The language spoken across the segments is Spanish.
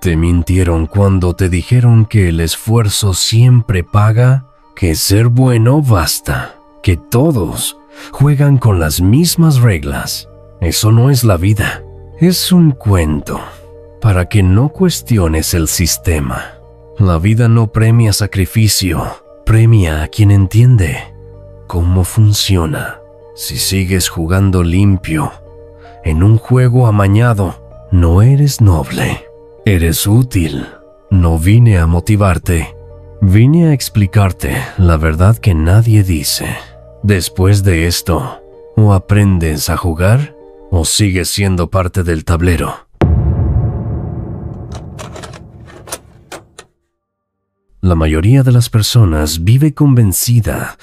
Te mintieron cuando te dijeron que el esfuerzo siempre paga, que ser bueno basta, que todos juegan con las mismas reglas. Eso no es la vida. Es un cuento para que no cuestiones el sistema. La vida no premia sacrificio, premia a quien entiende cómo funciona. Si sigues jugando limpio en un juego amañado, no eres noble. Eres útil. No vine a motivarte. Vine a explicarte la verdad que nadie dice. Después de esto, o aprendes a jugar, o sigues siendo parte del tablero. La mayoría de las personas vive convencida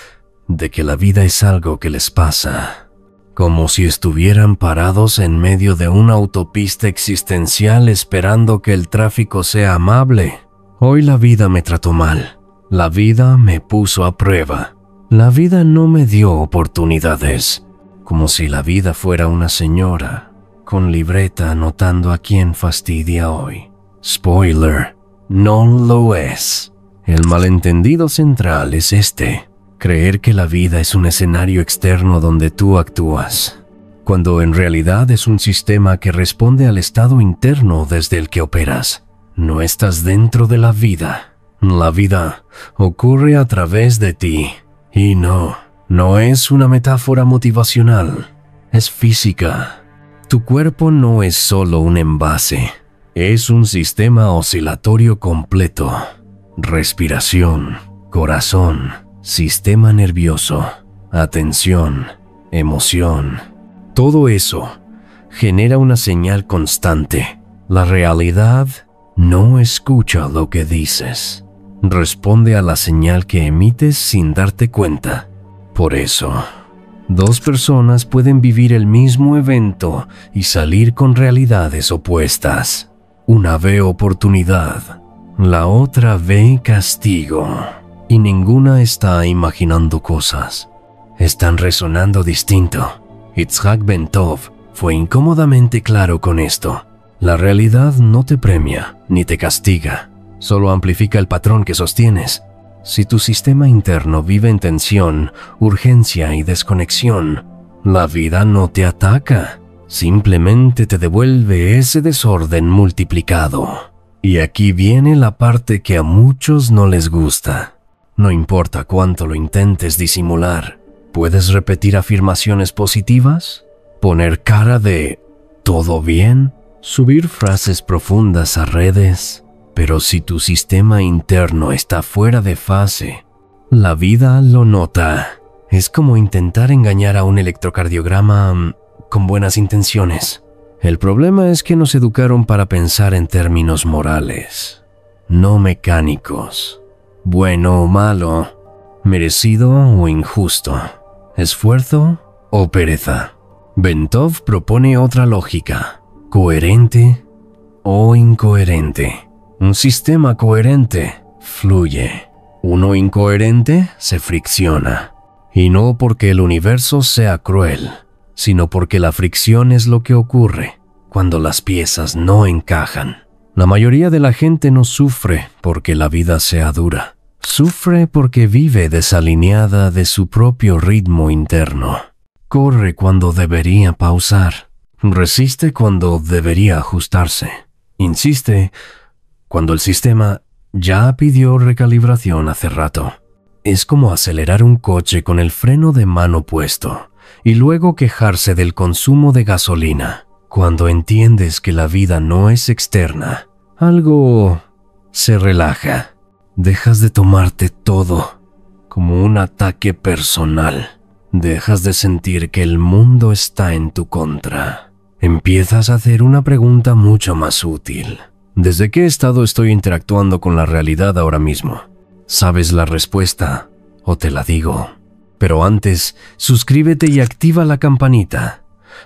de que la vida es algo que les pasa, como si estuvieran parados en medio de una autopista existencial esperando que el tráfico sea amable. Hoy la vida me trató mal. La vida me puso a prueba. La vida no me dio oportunidades. Como si la vida fuera una señora con libreta anotando a quién fastidia hoy. Spoiler, no lo es. El malentendido central es este: creer que la vida es un escenario externo donde tú actúas, cuando en realidad es un sistema que responde al estado interno desde el que operas. No estás dentro de la vida. La vida ocurre a través de ti. Y no es una metáfora motivacional. Es física. Tu cuerpo no es solo un envase. Es un sistema oscilatorio completo. Respiración, corazón, sistema nervioso, atención, emoción. Todo eso genera una señal constante. La realidad no escucha lo que dices. Responde a la señal que emites sin darte cuenta. Por eso, dos personas pueden vivir el mismo evento y salir con realidades opuestas. Una ve oportunidad, la otra ve castigo. Y ninguna está imaginando cosas. Están resonando distinto. Itzhak Bentov fue incómodamente claro con esto. La realidad no te premia ni te castiga. Solo amplifica el patrón que sostienes. Si tu sistema interno vive en tensión, urgencia y desconexión, la vida no te ataca. Simplemente te devuelve ese desorden multiplicado. Y aquí viene la parte que a muchos no les gusta. No importa cuánto lo intentes disimular, puedes repetir afirmaciones positivas, poner cara de ¿todo bien?, subir frases profundas a redes, pero si tu sistema interno está fuera de fase, la vida lo nota. Es como intentar engañar a un electrocardiograma con buenas intenciones. El problema es que nos educaron para pensar en términos morales, no mecánicos. Bueno o malo, merecido o injusto, esfuerzo o pereza. Bentov propone otra lógica: coherente o incoherente. Un sistema coherente fluye. Uno incoherente se fricciona. Y no porque el universo sea cruel, sino porque la fricción es lo que ocurre cuando las piezas no encajan. La mayoría de la gente no sufre porque la vida sea dura. Sufre porque vive desalineada de su propio ritmo interno. Corre cuando debería pausar. Resiste cuando debería ajustarse. Insiste cuando el sistema ya pidió recalibración hace rato. Es como acelerar un coche con el freno de mano puesto y luego quejarse del consumo de gasolina. Cuando entiendes que la vida no es externa, algo se relaja. Dejas de tomarte todo como un ataque personal. Dejas de sentir que el mundo está en tu contra. Empiezas a hacer una pregunta mucho más útil. ¿Desde qué estado estoy interactuando con la realidad ahora mismo? ¿Sabes la respuesta o te la digo? Pero antes, suscríbete y activa la campanita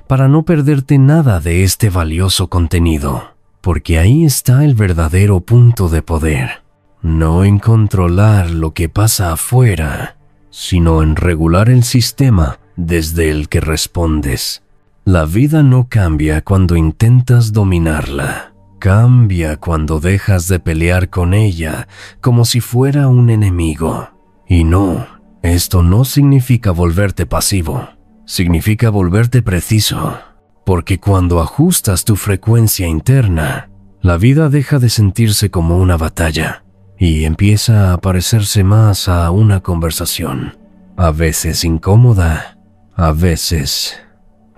para no perderte nada de este valioso contenido, porque ahí está el verdadero punto de poder. No en controlar lo que pasa afuera, sino en regular el sistema desde el que respondes. La vida no cambia cuando intentas dominarla, cambia cuando dejas de pelear con ella como si fuera un enemigo. Y no, esto no significa volverte pasivo, significa volverte preciso. Porque cuando ajustas tu frecuencia interna, la vida deja de sentirse como una batalla y empieza a parecerse más a una conversación, a veces incómoda, a veces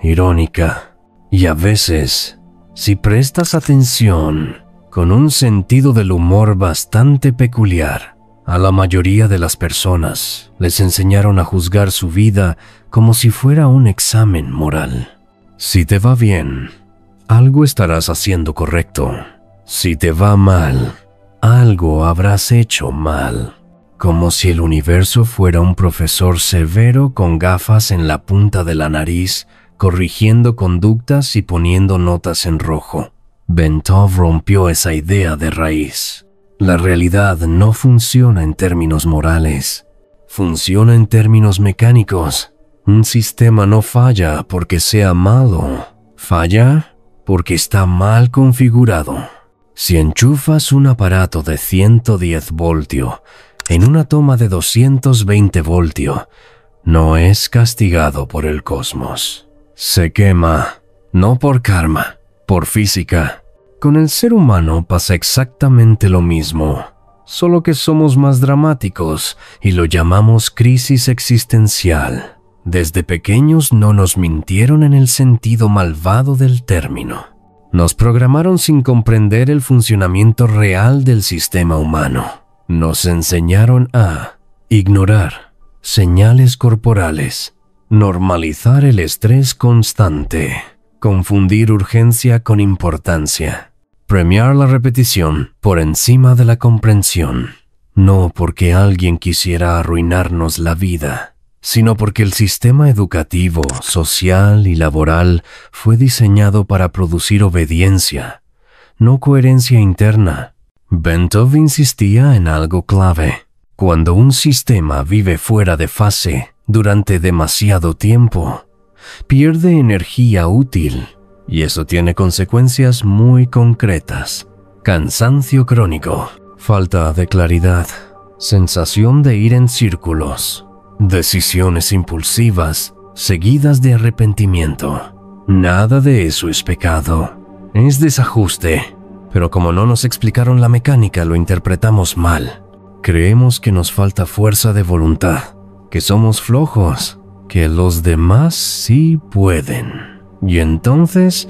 irónica y a veces, si prestas atención, con un sentido del humor bastante peculiar. A la mayoría de las personas les enseñaron a juzgar su vida como si fuera un examen moral. Si te va bien, algo estarás haciendo correcto. Si te va mal, algo habrás hecho mal. Como si el universo fuera un profesor severo con gafas en la punta de la nariz, corrigiendo conductas y poniendo notas en rojo. Bentov rompió esa idea de raíz. La realidad no funciona en términos morales, funciona en términos mecánicos. Un sistema no falla porque sea malo, falla porque está mal configurado. Si enchufas un aparato de 110 voltios en una toma de 220 voltios, no es castigado por el cosmos. Se quema, no por karma, por física. Con el ser humano pasa exactamente lo mismo, solo que somos más dramáticos y lo llamamos crisis existencial. Desde pequeños no nos mintieron en el sentido malvado del término. Nos programaron sin comprender el funcionamiento real del sistema humano. Nos enseñaron a ignorar señales corporales, normalizar el estrés constante, confundir urgencia con importancia, premiar la repetición por encima de la comprensión. No porque alguien quisiera arruinarnos la vida, sino porque el sistema educativo, social y laboral fue diseñado para producir obediencia, no coherencia interna. Bentov insistía en algo clave. Cuando un sistema vive fuera de fase durante demasiado tiempo, pierde energía útil, y eso tiene consecuencias muy concretas. Cansancio crónico, falta de claridad, sensación de ir en círculos, decisiones impulsivas, seguidas de arrepentimiento. Nada de eso es pecado, es desajuste, pero como no nos explicaron la mecánica, lo interpretamos mal. Creemos que nos falta fuerza de voluntad, que somos flojos, que los demás sí pueden. Y entonces,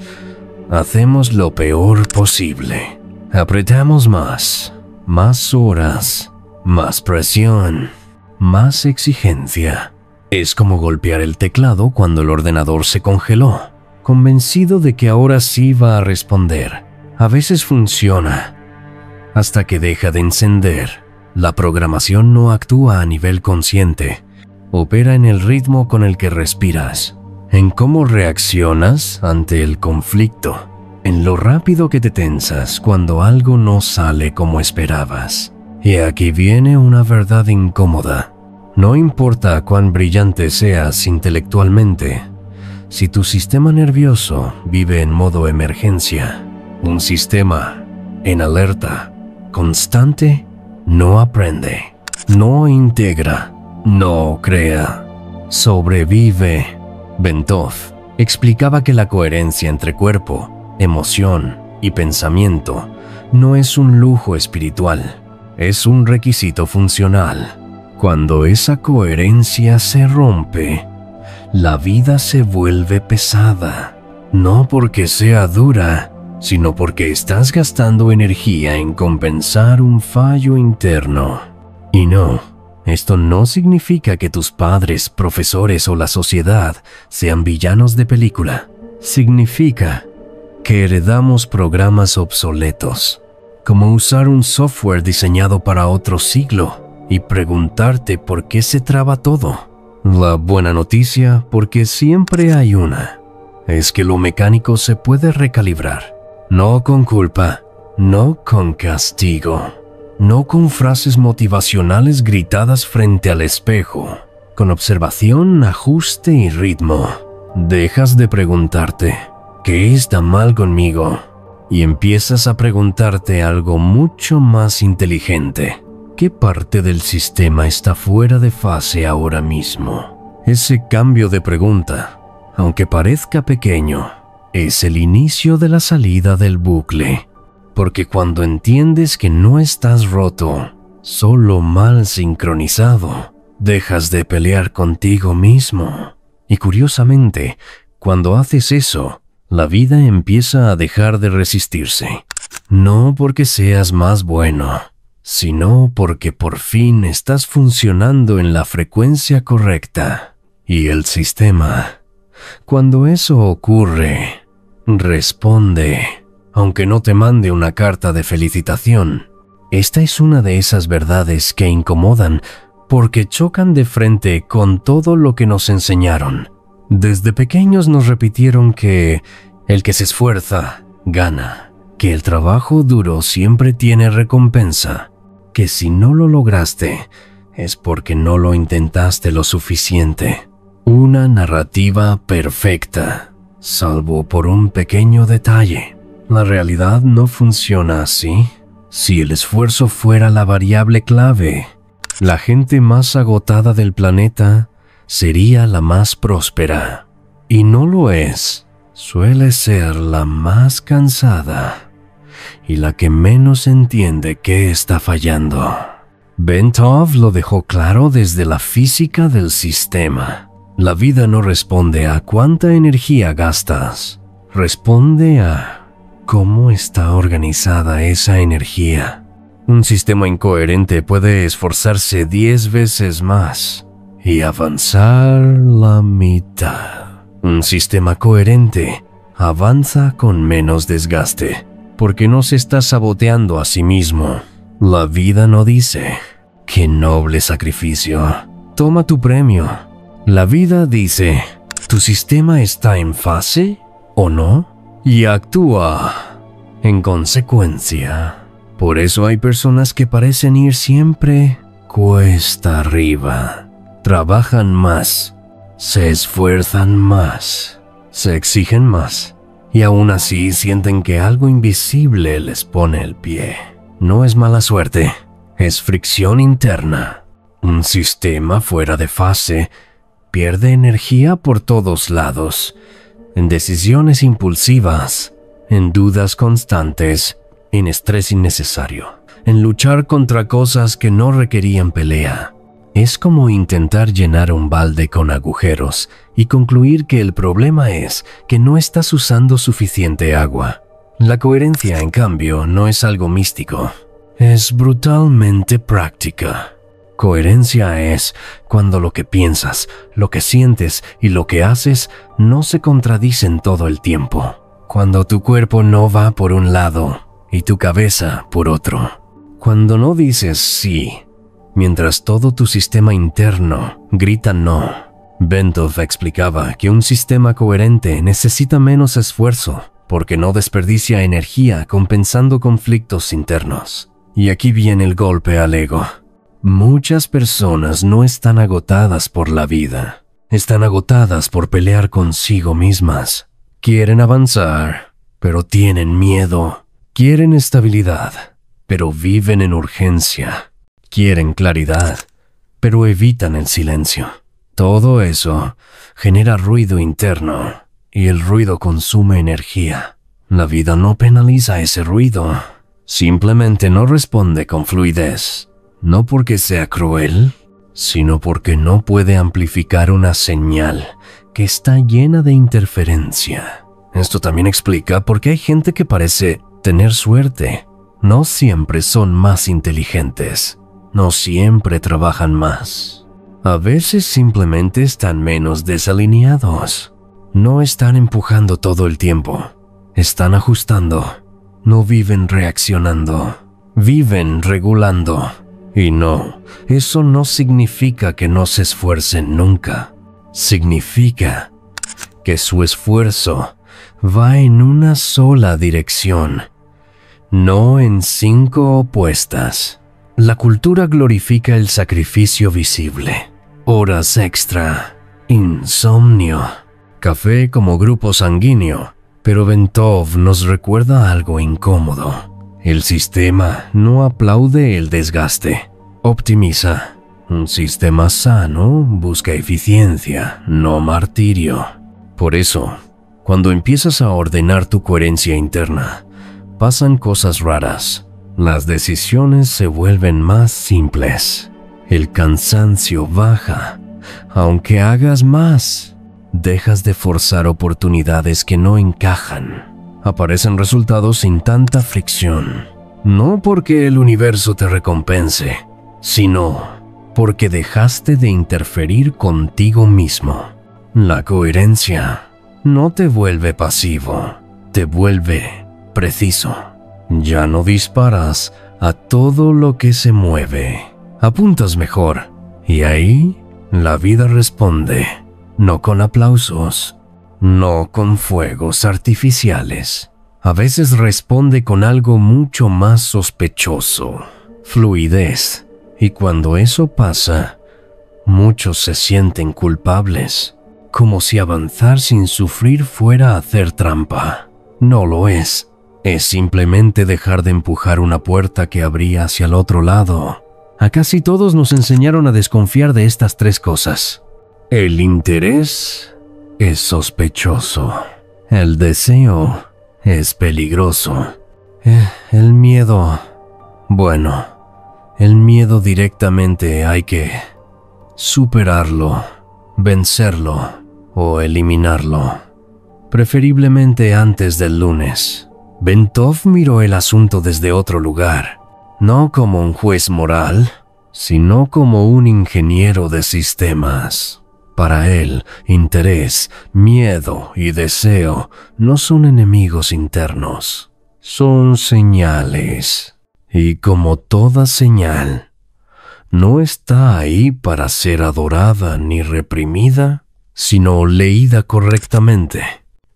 hacemos lo peor posible. Apretamos más horas, más presión, más exigencia. Es como golpear el teclado cuando el ordenador se congeló, convencido de que ahora sí va a responder. A veces funciona, hasta que deja de encender. La programación no actúa a nivel consciente, opera en el ritmo con el que respiras, en cómo reaccionas ante el conflicto, en lo rápido que te tensas cuando algo no sale como esperabas. Y aquí viene una verdad incómoda. No importa cuán brillante seas intelectualmente, si tu sistema nervioso vive en modo emergencia, un sistema en alerta constante, no aprende, no integra, no crea, sobrevive. Bentov explicaba que la coherencia entre cuerpo, emoción y pensamiento no es un lujo espiritual, es un requisito funcional. Cuando esa coherencia se rompe, la vida se vuelve pesada, no porque sea dura, sino porque estás gastando energía en compensar un fallo interno. Y no, esto no significa que tus padres, profesores o la sociedad sean villanos de película. Significa que heredamos programas obsoletos, como usar un software diseñado para otro siglo y preguntarte por qué se traba todo. La buena noticia, porque siempre hay una, es que lo mecánico se puede recalibrar. No con culpa, no con castigo, no con frases motivacionales gritadas frente al espejo, con observación, ajuste y ritmo. Dejas de preguntarte, ¿qué está mal conmigo? y empiezas a preguntarte algo mucho más inteligente. ¿Qué parte del sistema está fuera de fase ahora mismo? Ese cambio de pregunta, aunque parezca pequeño, es el inicio de la salida del bucle. Porque cuando entiendes que no estás roto, solo mal sincronizado, dejas de pelear contigo mismo. Y curiosamente, cuando haces eso, la vida empieza a dejar de resistirse. No porque seas más bueno, sino porque por fin estás funcionando en la frecuencia correcta. Y el sistema, cuando eso ocurre, responde, aunque no te mande una carta de felicitación. Esta es una de esas verdades que incomodan porque chocan de frente con todo lo que nos enseñaron. Desde pequeños nos repitieron que el que se esfuerza, gana, que el trabajo duro siempre tiene recompensa, que si no lo lograste, es porque no lo intentaste lo suficiente. Una narrativa perfecta, salvo por un pequeño detalle. La realidad no funciona así. Si el esfuerzo fuera la variable clave, la gente más agotada del planeta sería la más próspera. Y no lo es. Suele ser la más cansada y la que menos entiende qué está fallando. Bentov lo dejó claro desde la física del sistema. La vida no responde a cuánta energía gastas, responde a cómo está organizada esa energía. Un sistema incoherente puede esforzarse 10 veces más y avanzar la mitad. Un sistema coherente avanza con menos desgaste, porque no se está saboteando a sí mismo. La vida no dice, ¡qué noble sacrificio! Toma tu premio. La vida dice, ¿tu sistema está en fase o no? Y actúa en consecuencia. Por eso hay personas que parecen ir siempre cuesta arriba. Trabajan más, se esfuerzan más, se exigen más, y aún así sienten que algo invisible les pone el pie. No es mala suerte, es fricción interna. Un sistema fuera de fase pierde energía por todos lados, en decisiones impulsivas, en dudas constantes, en estrés innecesario, en luchar contra cosas que no requerían pelea. Es como intentar llenar un balde con agujeros y concluir que el problema es que no estás usando suficiente agua. La coherencia, en cambio, no es algo místico, es brutalmente práctica. Coherencia es cuando lo que piensas, lo que sientes y lo que haces no se contradicen todo el tiempo. Cuando tu cuerpo no va por un lado y tu cabeza por otro. Cuando no dices sí, mientras todo tu sistema interno grita no. Bentov explicaba que un sistema coherente necesita menos esfuerzo porque no desperdicia energía compensando conflictos internos. Y aquí viene el golpe al ego. Muchas personas no están agotadas por la vida, están agotadas por pelear consigo mismas. Quieren avanzar, pero tienen miedo. Quieren estabilidad, pero viven en urgencia. Quieren claridad, pero evitan el silencio. Todo eso genera ruido interno, y el ruido consume energía. La vida no penaliza ese ruido, simplemente no responde con fluidez. No porque sea cruel, sino porque no puede amplificar una señal que está llena de interferencia. Esto también explica por qué hay gente que parece tener suerte. No siempre son más inteligentes, no siempre trabajan más. A veces simplemente están menos desalineados. No están empujando todo el tiempo, están ajustando. No viven reaccionando, viven regulando. Y no, eso no significa que no se esfuercen nunca. Significa que su esfuerzo va en una sola dirección, no en 5 opuestas. La cultura glorifica el sacrificio visible, horas extra, insomnio, café como grupo sanguíneo, Pero Bentov nos recuerda algo incómodo. El sistema no aplaude el desgaste, optimiza. Un sistema sano busca eficiencia, no martirio. Por eso, cuando empiezas a ordenar tu coherencia interna, pasan cosas raras. Las decisiones se vuelven más simples. El cansancio baja. Aunque hagas más, dejas de forzar oportunidades que no encajan. Aparecen resultados sin tanta fricción. No porque el universo te recompense, sino porque dejaste de interferir contigo mismo. La coherencia no te vuelve pasivo, te vuelve preciso. Ya no disparas a todo lo que se mueve, apuntas mejor, y ahí la vida responde, no con aplausos, no con fuegos artificiales. A veces responde con algo mucho más sospechoso, fluidez, y cuando eso pasa, muchos se sienten culpables, como si avanzar sin sufrir fuera hacer trampa. No lo es. Es simplemente dejar de empujar una puerta que abría hacia el otro lado. A casi todos nos enseñaron a desconfiar de estas tres cosas. El interés es sospechoso. El deseo es peligroso. El miedo... Bueno, el miedo directamente hay que superarlo, vencerlo o eliminarlo. Preferiblemente antes del lunes. Bentov miró el asunto desde otro lugar, no como un juez moral, sino como un ingeniero de sistemas. Para él, interés, miedo y deseo no son enemigos internos, son señales. Y como toda señal, no está ahí para ser adorada ni reprimida, sino leída correctamente.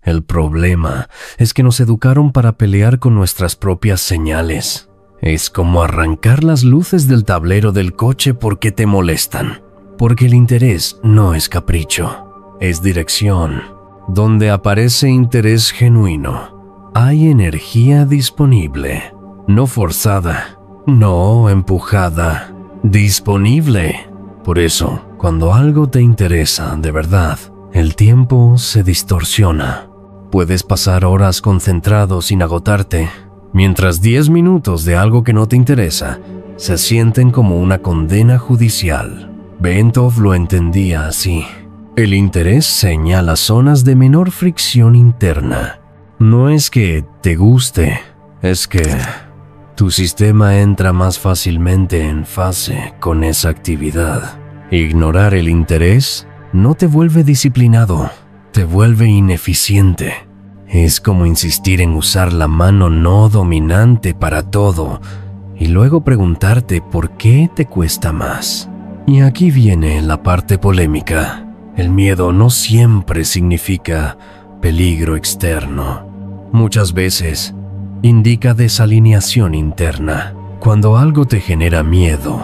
El problema es que nos educaron para pelear con nuestras propias señales. Es como arrancar las luces del tablero del coche porque te molestan. Porque el interés no es capricho, es dirección. Donde aparece interés genuino, hay energía disponible. No forzada, no empujada, disponible. Por eso, cuando algo te interesa de verdad, el tiempo se distorsiona. Puedes pasar horas concentrado sin agotarte, mientras 10 minutos de algo que no te interesa se sienten como una condena judicial. Bentov lo entendía así. El interés señala zonas de menor fricción interna. No es que te guste, es que tu sistema entra más fácilmente en fase con esa actividad. Ignorar el interés no te vuelve disciplinado, te vuelve ineficiente. Es como insistir en usar la mano no dominante para todo y luego preguntarte por qué te cuesta más. Y aquí viene la parte polémica. El miedo no siempre significa peligro externo. Muchas veces indica desalineación interna. Cuando algo te genera miedo,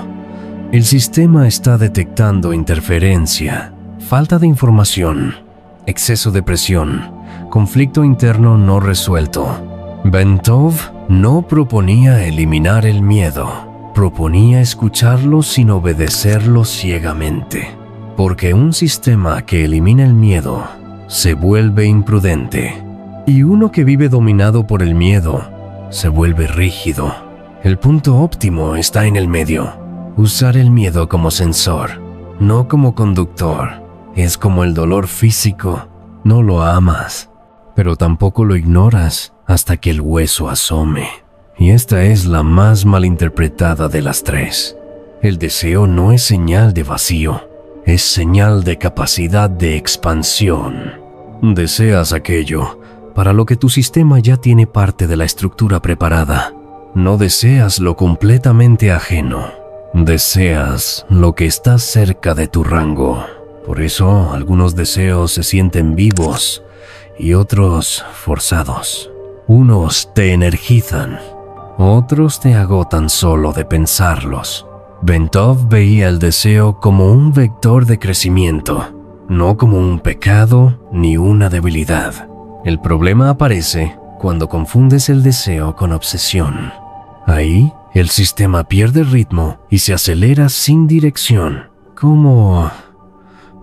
el sistema está detectando interferencia, falta de información, exceso de presión, conflicto interno no resuelto. Bentov no proponía eliminar el miedo, proponía escucharlo sin obedecerlo ciegamente. Porque un sistema que elimina el miedo se vuelve imprudente, y uno que vive dominado por el miedo se vuelve rígido. El punto óptimo está en el medio. Usar el miedo como sensor, no como conductor. Es como el dolor físico. No lo amas, pero tampoco lo ignoras hasta que el hueso asome. Y esta es la más malinterpretada de las tres. El deseo no es señal de vacío, es señal de capacidad de expansión. Deseas aquello para lo que tu sistema ya tiene parte de la estructura preparada. No deseas lo completamente ajeno. Deseas lo que está cerca de tu rango. Por eso, algunos deseos se sienten vivos y otros forzados. Unos te energizan, otros te agotan solo de pensarlos. Bentov veía el deseo como un vector de crecimiento, no como un pecado ni una debilidad. El problema aparece cuando confundes el deseo con obsesión. Ahí, el sistema pierde ritmo y se acelera sin dirección, como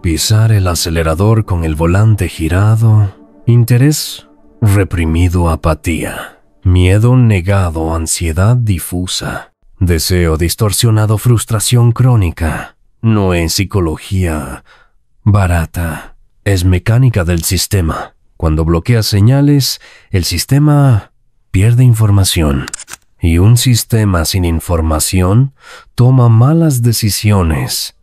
pisar el acelerador con el volante girado. Interés reprimido, apatía. Miedo negado, ansiedad difusa. Deseo distorsionado, frustración crónica. No es psicología barata, es mecánica del sistema. Cuando bloqueas señales, el sistema pierde información. Y un sistema sin información toma malas decisiones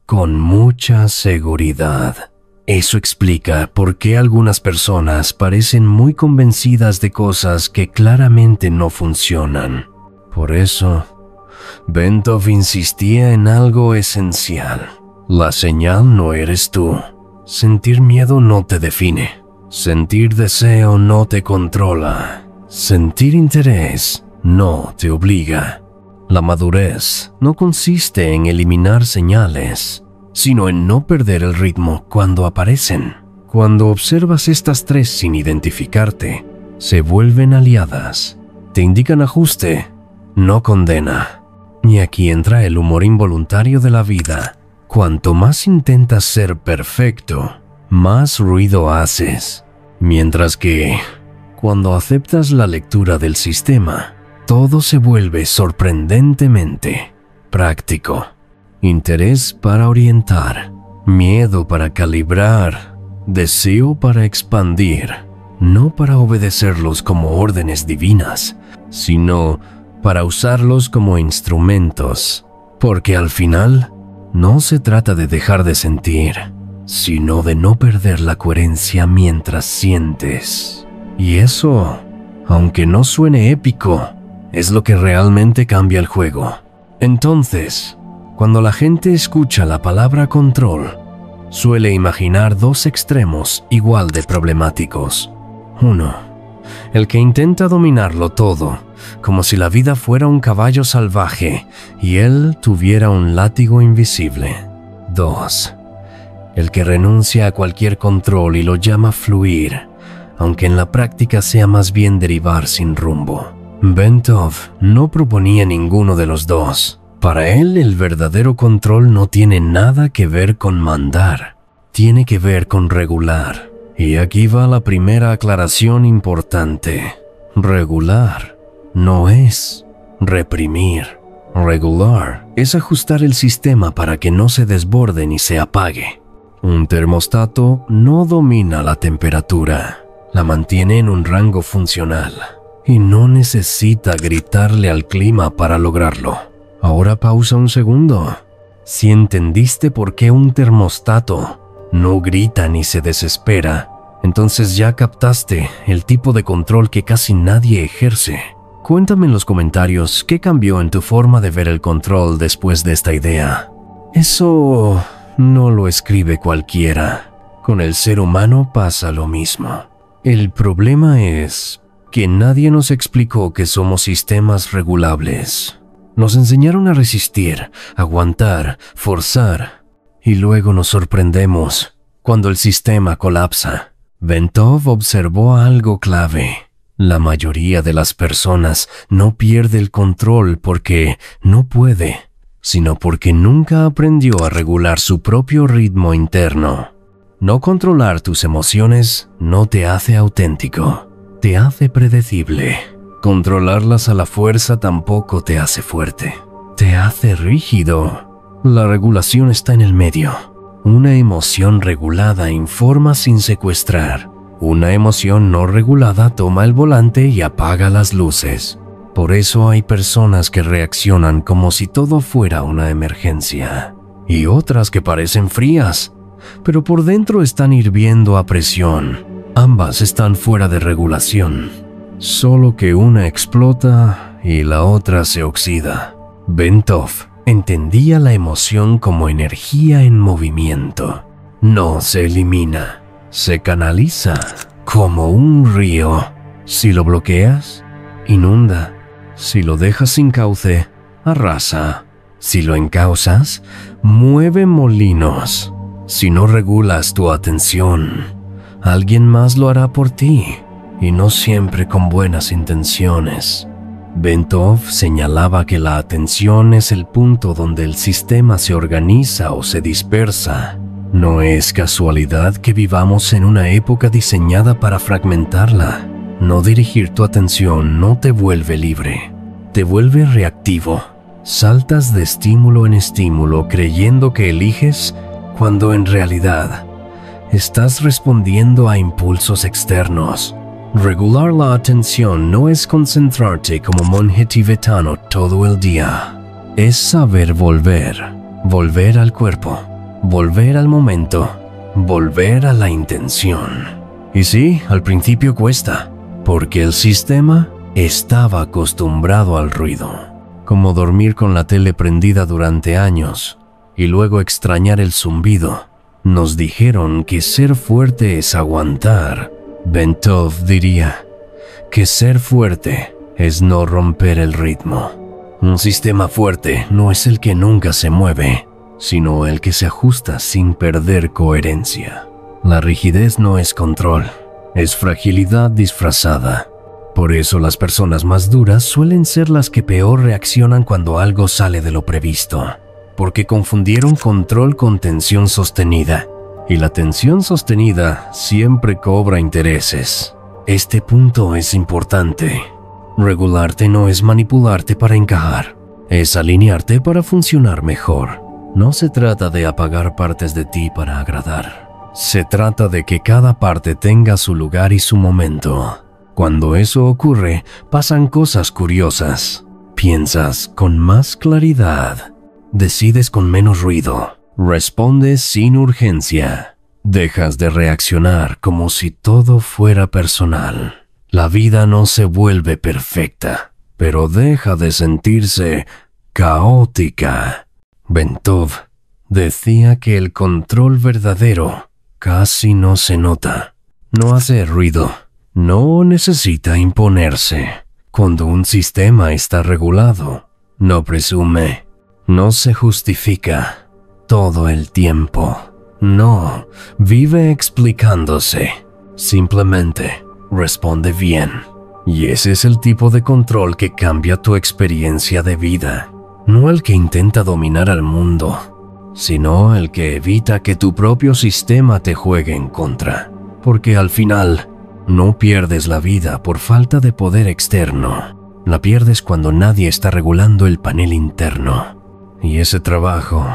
con mucha seguridad. Eso explica por qué algunas personas parecen muy convencidas de cosas que claramente no funcionan. Por eso, Bentov insistía en algo esencial. La señal no eres tú. Sentir miedo no te define. Sentir deseo no te controla. Sentir interés no te obliga. La madurez no consiste en eliminar señales, sino en no perder el ritmo cuando aparecen. Cuando observas estas tres sin identificarte, se vuelven aliadas. Te indican ajuste, no condena. Y aquí entra el humor involuntario de la vida. Cuanto más intentas ser perfecto, más ruido haces. Mientras que, cuando aceptas la lectura del sistema, todo se vuelve sorprendentemente práctico. Interés para orientar, miedo para calibrar, deseo para expandir, no para obedecerlos como órdenes divinas, sino para usarlos como instrumentos, porque al final no se trata de dejar de sentir, sino de no perder la coherencia mientras sientes. Y eso, aunque no suene épico, es lo que realmente cambia el juego. Entonces, cuando la gente escucha la palabra control, suele imaginar dos extremos igual de problemáticos. Uno, el que intenta dominarlo todo, como si la vida fuera un caballo salvaje y él tuviera un látigo invisible. 2. El que renuncia a cualquier control y lo llama fluir, aunque en la práctica sea más bien derivar sin rumbo. Bentov no proponía ninguno de los dos. Para él, el verdadero control no tiene nada que ver con mandar, tiene que ver con regular. Y aquí va la primera aclaración importante. Regular no es reprimir. Regular es ajustar el sistema para que no se desborde ni se apague. Un termostato no domina la temperatura, la mantiene en un rango funcional y no necesita gritarle al clima para lograrlo. Ahora pausa un segundo. Si entendiste por qué un termostato no grita ni se desespera, entonces ya captaste el tipo de control que casi nadie ejerce. Cuéntame en los comentarios qué cambió en tu forma de ver el control después de esta idea. Eso no lo escribe cualquiera. Con el ser humano pasa lo mismo. El problema es que nadie nos explicó que somos sistemas regulables. Nos enseñaron a resistir, aguantar, forzar, y luego nos sorprendemos cuando el sistema colapsa. Bentov observó algo clave. La mayoría de las personas no pierde el control porque no puede, sino porque nunca aprendió a regular su propio ritmo interno. No controlar tus emociones no te hace auténtico, te hace predecible. Controlarlas a la fuerza tampoco te hace fuerte, te hace rígido. La regulación está en el medio. Una emoción regulada informa sin secuestrar. Una emoción no regulada toma el volante y apaga las luces. Por eso hay personas que reaccionan como si todo fuera una emergencia, y otras que parecen frías, pero por dentro están hirviendo a presión. Ambas están fuera de regulación, solo que una explota y la otra se oxida. Bentov entendía la emoción como energía en movimiento. No se elimina, se canaliza como un río. Si lo bloqueas, inunda. Si lo dejas sin cauce, arrasa. Si lo encauzas, mueve molinos. Si no regulas tu atención, alguien más lo hará por ti, y no siempre con buenas intenciones. Bentov señalaba que la atención es el punto donde el sistema se organiza o se dispersa. No es casualidad que vivamos en una época diseñada para fragmentarla. No dirigir tu atención no te vuelve libre, te vuelve reactivo. Saltas de estímulo en estímulo creyendo que eliges cuando en realidad estás respondiendo a impulsos externos. Regular la atención no es concentrarte como monje tibetano todo el día. Es saber volver al cuerpo, volver al momento, volver a la intención. Y sí, al principio cuesta, porque el sistema estaba acostumbrado al ruido. Como dormir con la tele prendida durante años y luego extrañar el zumbido. Nos dijeron que ser fuerte es aguantar. Bentov diría que ser fuerte es no romper el ritmo. Un sistema fuerte no es el que nunca se mueve, sino el que se ajusta sin perder coherencia. La rigidez no es control, es fragilidad disfrazada. Por eso las personas más duras suelen ser las que peor reaccionan cuando algo sale de lo previsto, porque confundieron control con tensión sostenida. Y la tensión sostenida siempre cobra intereses. Este punto es importante. Regularte no es manipularte para encajar, es alinearte para funcionar mejor. No se trata de apagar partes de ti para agradar. Se trata de que cada parte tenga su lugar y su momento. Cuando eso ocurre, pasan cosas curiosas. Piensas con más claridad. Decides con menos ruido. Respondes sin urgencia. Dejas de reaccionar como si todo fuera personal. La vida no se vuelve perfecta, pero deja de sentirse caótica. Bentov decía que el control verdadero casi no se nota. No hace ruido. No necesita imponerse. Cuando un sistema está regulado, no presume. No se justifica todo el tiempo. No, vive explicándose. Simplemente responde bien. Y ese es el tipo de control que cambia tu experiencia de vida. No el que intenta dominar al mundo, sino el que evita que tu propio sistema te juegue en contra. Porque al final, no pierdes la vida por falta de poder externo. La pierdes cuando nadie está regulando el panel interno. Y ese trabajo,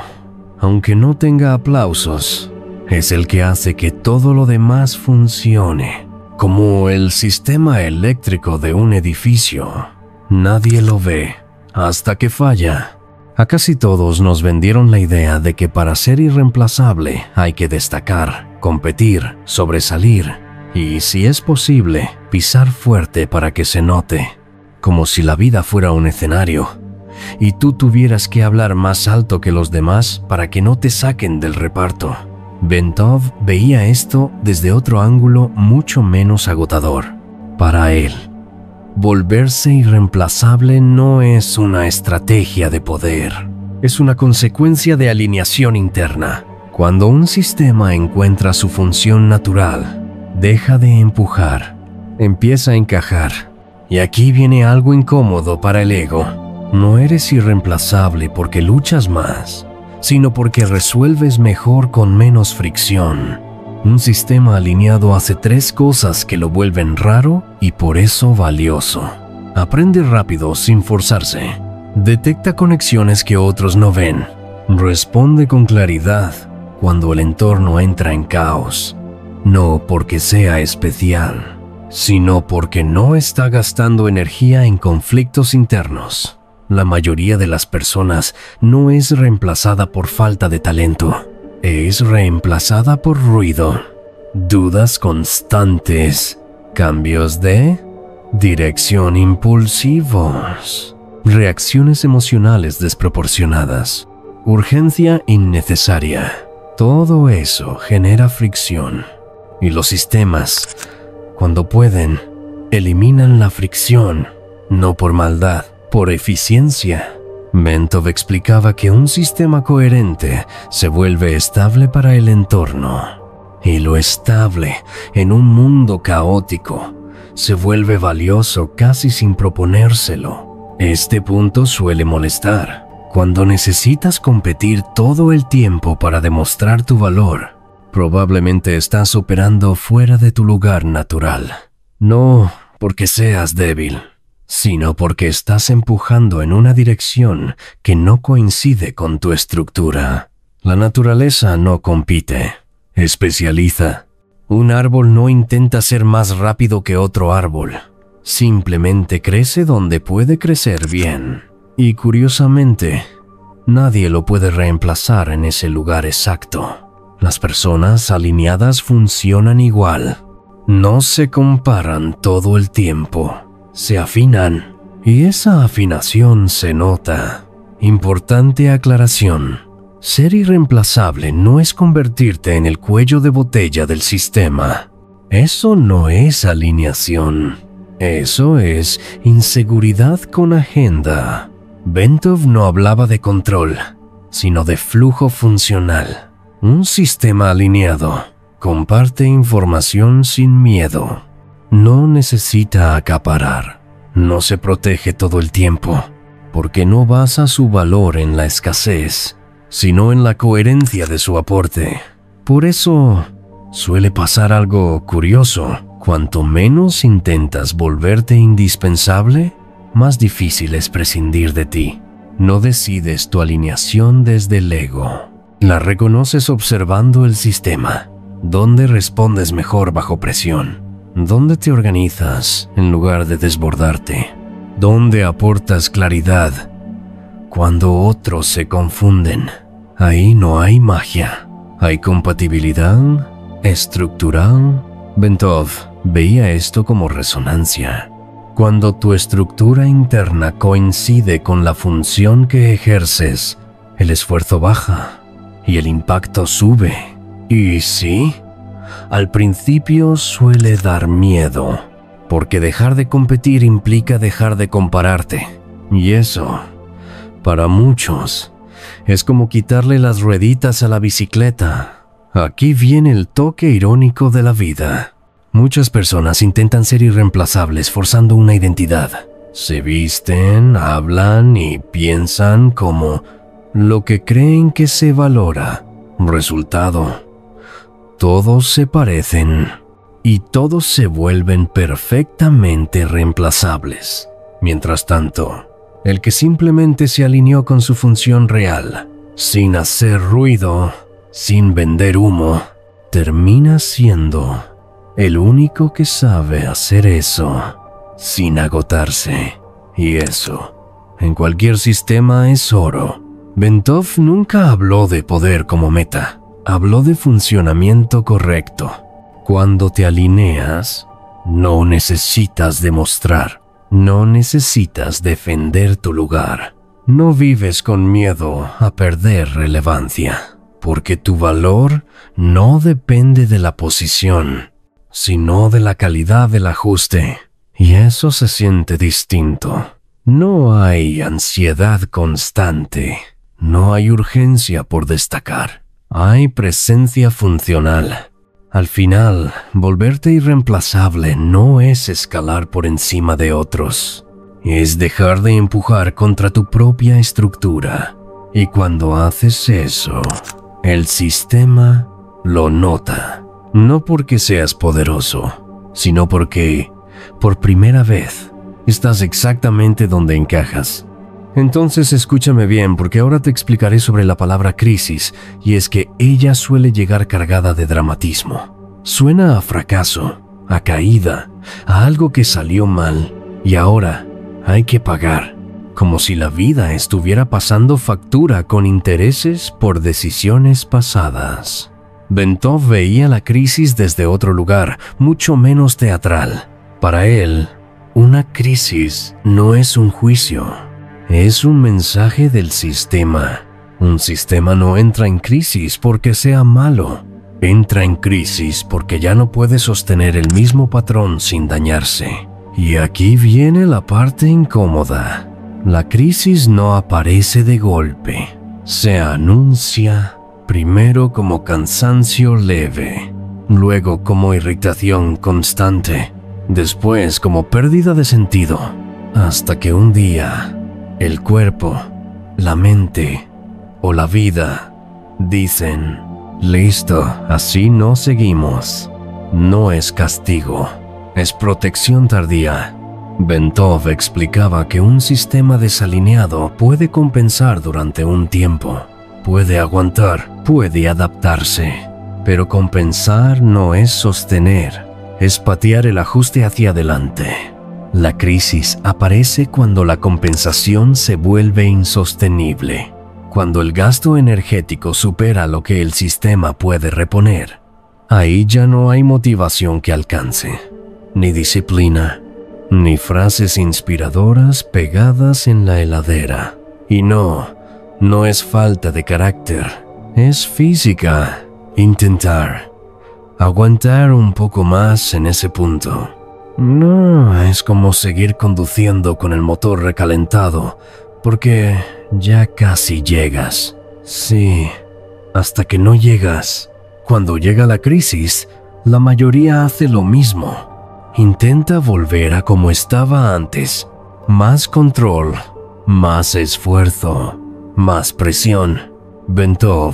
aunque no tenga aplausos, es el que hace que todo lo demás funcione. Como el sistema eléctrico de un edificio. Nadie lo ve hasta que falla. A casi todos nos vendieron la idea de que para ser irreemplazable hay que destacar, competir, sobresalir y, si es posible, pisar fuerte para que se note. Como si la vida fuera un escenario y tú tuvieras que hablar más alto que los demás para que no te saquen del reparto. Bentov veía esto desde otro ángulo mucho menos agotador. Para él, volverse irreemplazable no es una estrategia de poder, es una consecuencia de alineación interna. Cuando un sistema encuentra su función natural, deja de empujar, empieza a encajar. Y aquí viene algo incómodo para el ego. No eres irreemplazable porque luchas más, sino porque resuelves mejor con menos fricción. Un sistema alineado hace 3 cosas que lo vuelven raro y por eso valioso. Aprende rápido sin forzarse. Detecta conexiones que otros no ven. Responde con claridad cuando el entorno entra en caos. No porque sea especial, sino porque no está gastando energía en conflictos internos. La mayoría de las personas no es reemplazada por falta de talento, es reemplazada por ruido, dudas constantes, cambios de dirección impulsivos, reacciones emocionales desproporcionadas, urgencia innecesaria. Todo eso genera fricción. Y los sistemas, cuando pueden, eliminan la fricción, no por maldad, por eficiencia. Bentov explicaba que un sistema coherente se vuelve estable para el entorno. y lo estable en un mundo caótico se vuelve valioso casi sin proponérselo. Este punto suele molestar. Cuando necesitas competir todo el tiempo para demostrar tu valor, probablemente estás operando fuera de tu lugar natural. No porque seas débil, sino porque estás empujando en una dirección que no coincide con tu estructura. La naturaleza no compite, especializa. Un árbol no intenta ser más rápido que otro árbol. Simplemente crece donde puede crecer bien. Y curiosamente, nadie lo puede reemplazar en ese lugar exacto. Las personas alineadas funcionan igual. No se comparan todo el tiempo. Se afinan. Y esa afinación se nota. Importante aclaración. Ser irreemplazable no es convertirte en el cuello de botella del sistema. Eso no es alineación. Eso es inseguridad con agenda. Bentov no hablaba de control, sino de flujo funcional. Un sistema alineado comparte información sin miedo. No necesita acaparar. No se protege todo el tiempo, porque no basa su valor en la escasez, sino en la coherencia de su aporte. Por eso, suele pasar algo curioso. Cuanto menos intentas volverte indispensable, más difícil es prescindir de ti. No decides tu alineación desde el ego. La reconoces observando el sistema. ¿Dónde respondes mejor bajo presión? ¿Dónde te organizas en lugar de desbordarte? ¿Dónde aportas claridad cuando otros se confunden? Ahí no hay magia. Hay compatibilidad estructural. Bentov veía esto como resonancia. Cuando tu estructura interna coincide con la función que ejerces, el esfuerzo baja y el impacto sube. Y sí, al principio suele dar miedo, porque dejar de competir implica dejar de compararte. Y eso, para muchos, es como quitarle las rueditas a la bicicleta. Aquí viene el toque irónico de la vida. Muchas personas intentan ser irreemplazables forzando una identidad. Se visten, hablan y piensan como lo que creen que se valora. Resultado: todos se parecen y todos se vuelven perfectamente reemplazables. Mientras tanto, el que simplemente se alineó con su función real, sin hacer ruido, sin vender humo, termina siendo el único que sabe hacer eso sin agotarse. Y eso, en cualquier sistema, es oro. Bentov nunca habló de poder como meta. Habló de funcionamiento correcto. Cuando te alineas, no necesitas demostrar. No necesitas defender tu lugar. No vives con miedo a perder relevancia, porque tu valor no depende de la posición, sino de la calidad del ajuste. Y eso se siente distinto. No hay ansiedad constante. No hay urgencia por destacar. Hay presencia funcional. Al final, volverte irreemplazable no es escalar por encima de otros. Es dejar de empujar contra tu propia estructura. Y cuando haces eso, el sistema lo nota. No porque seas poderoso, sino porque, por primera vez, estás exactamente donde encajas. Entonces escúchame bien, porque ahora te explicaré sobre la palabra crisis, y es que ella suele llegar cargada de dramatismo. Suena a fracaso, a caída, a algo que salió mal, y ahora hay que pagar, como si la vida estuviera pasando factura con intereses por decisiones pasadas. Bentov veía la crisis desde otro lugar, mucho menos teatral. Para él, una crisis no es un juicio, es un mensaje del sistema. Un sistema no entra en crisis porque sea malo, entra en crisis porque ya no puede sostener el mismo patrón sin dañarse. Y aquí viene la parte incómoda. La crisis no aparece de golpe, se anuncia primero como cansancio leve, luego como irritación constante, después como pérdida de sentido, hasta que un día el cuerpo, la mente o la vida dicen: listo, así no seguimos. No es castigo, es protección tardía. Bentov explicaba que un sistema desalineado puede compensar durante un tiempo, puede aguantar, puede adaptarse, pero compensar no es sostener, es patear el ajuste hacia adelante. La crisis aparece cuando la compensación se vuelve insostenible, cuando el gasto energético supera lo que el sistema puede reponer. Ahí ya no hay motivación que alcance, ni disciplina, ni frases inspiradoras pegadas en la heladera. Y no es falta de carácter, es física. Intentar aguantar un poco más en ese punto. No es como seguir conduciendo con el motor recalentado, porque ya casi llegas. Sí, hasta que no llegas. Cuando llega la crisis, la mayoría hace lo mismo. Intenta volver a como estaba antes. Más control, más esfuerzo, más presión. Bentov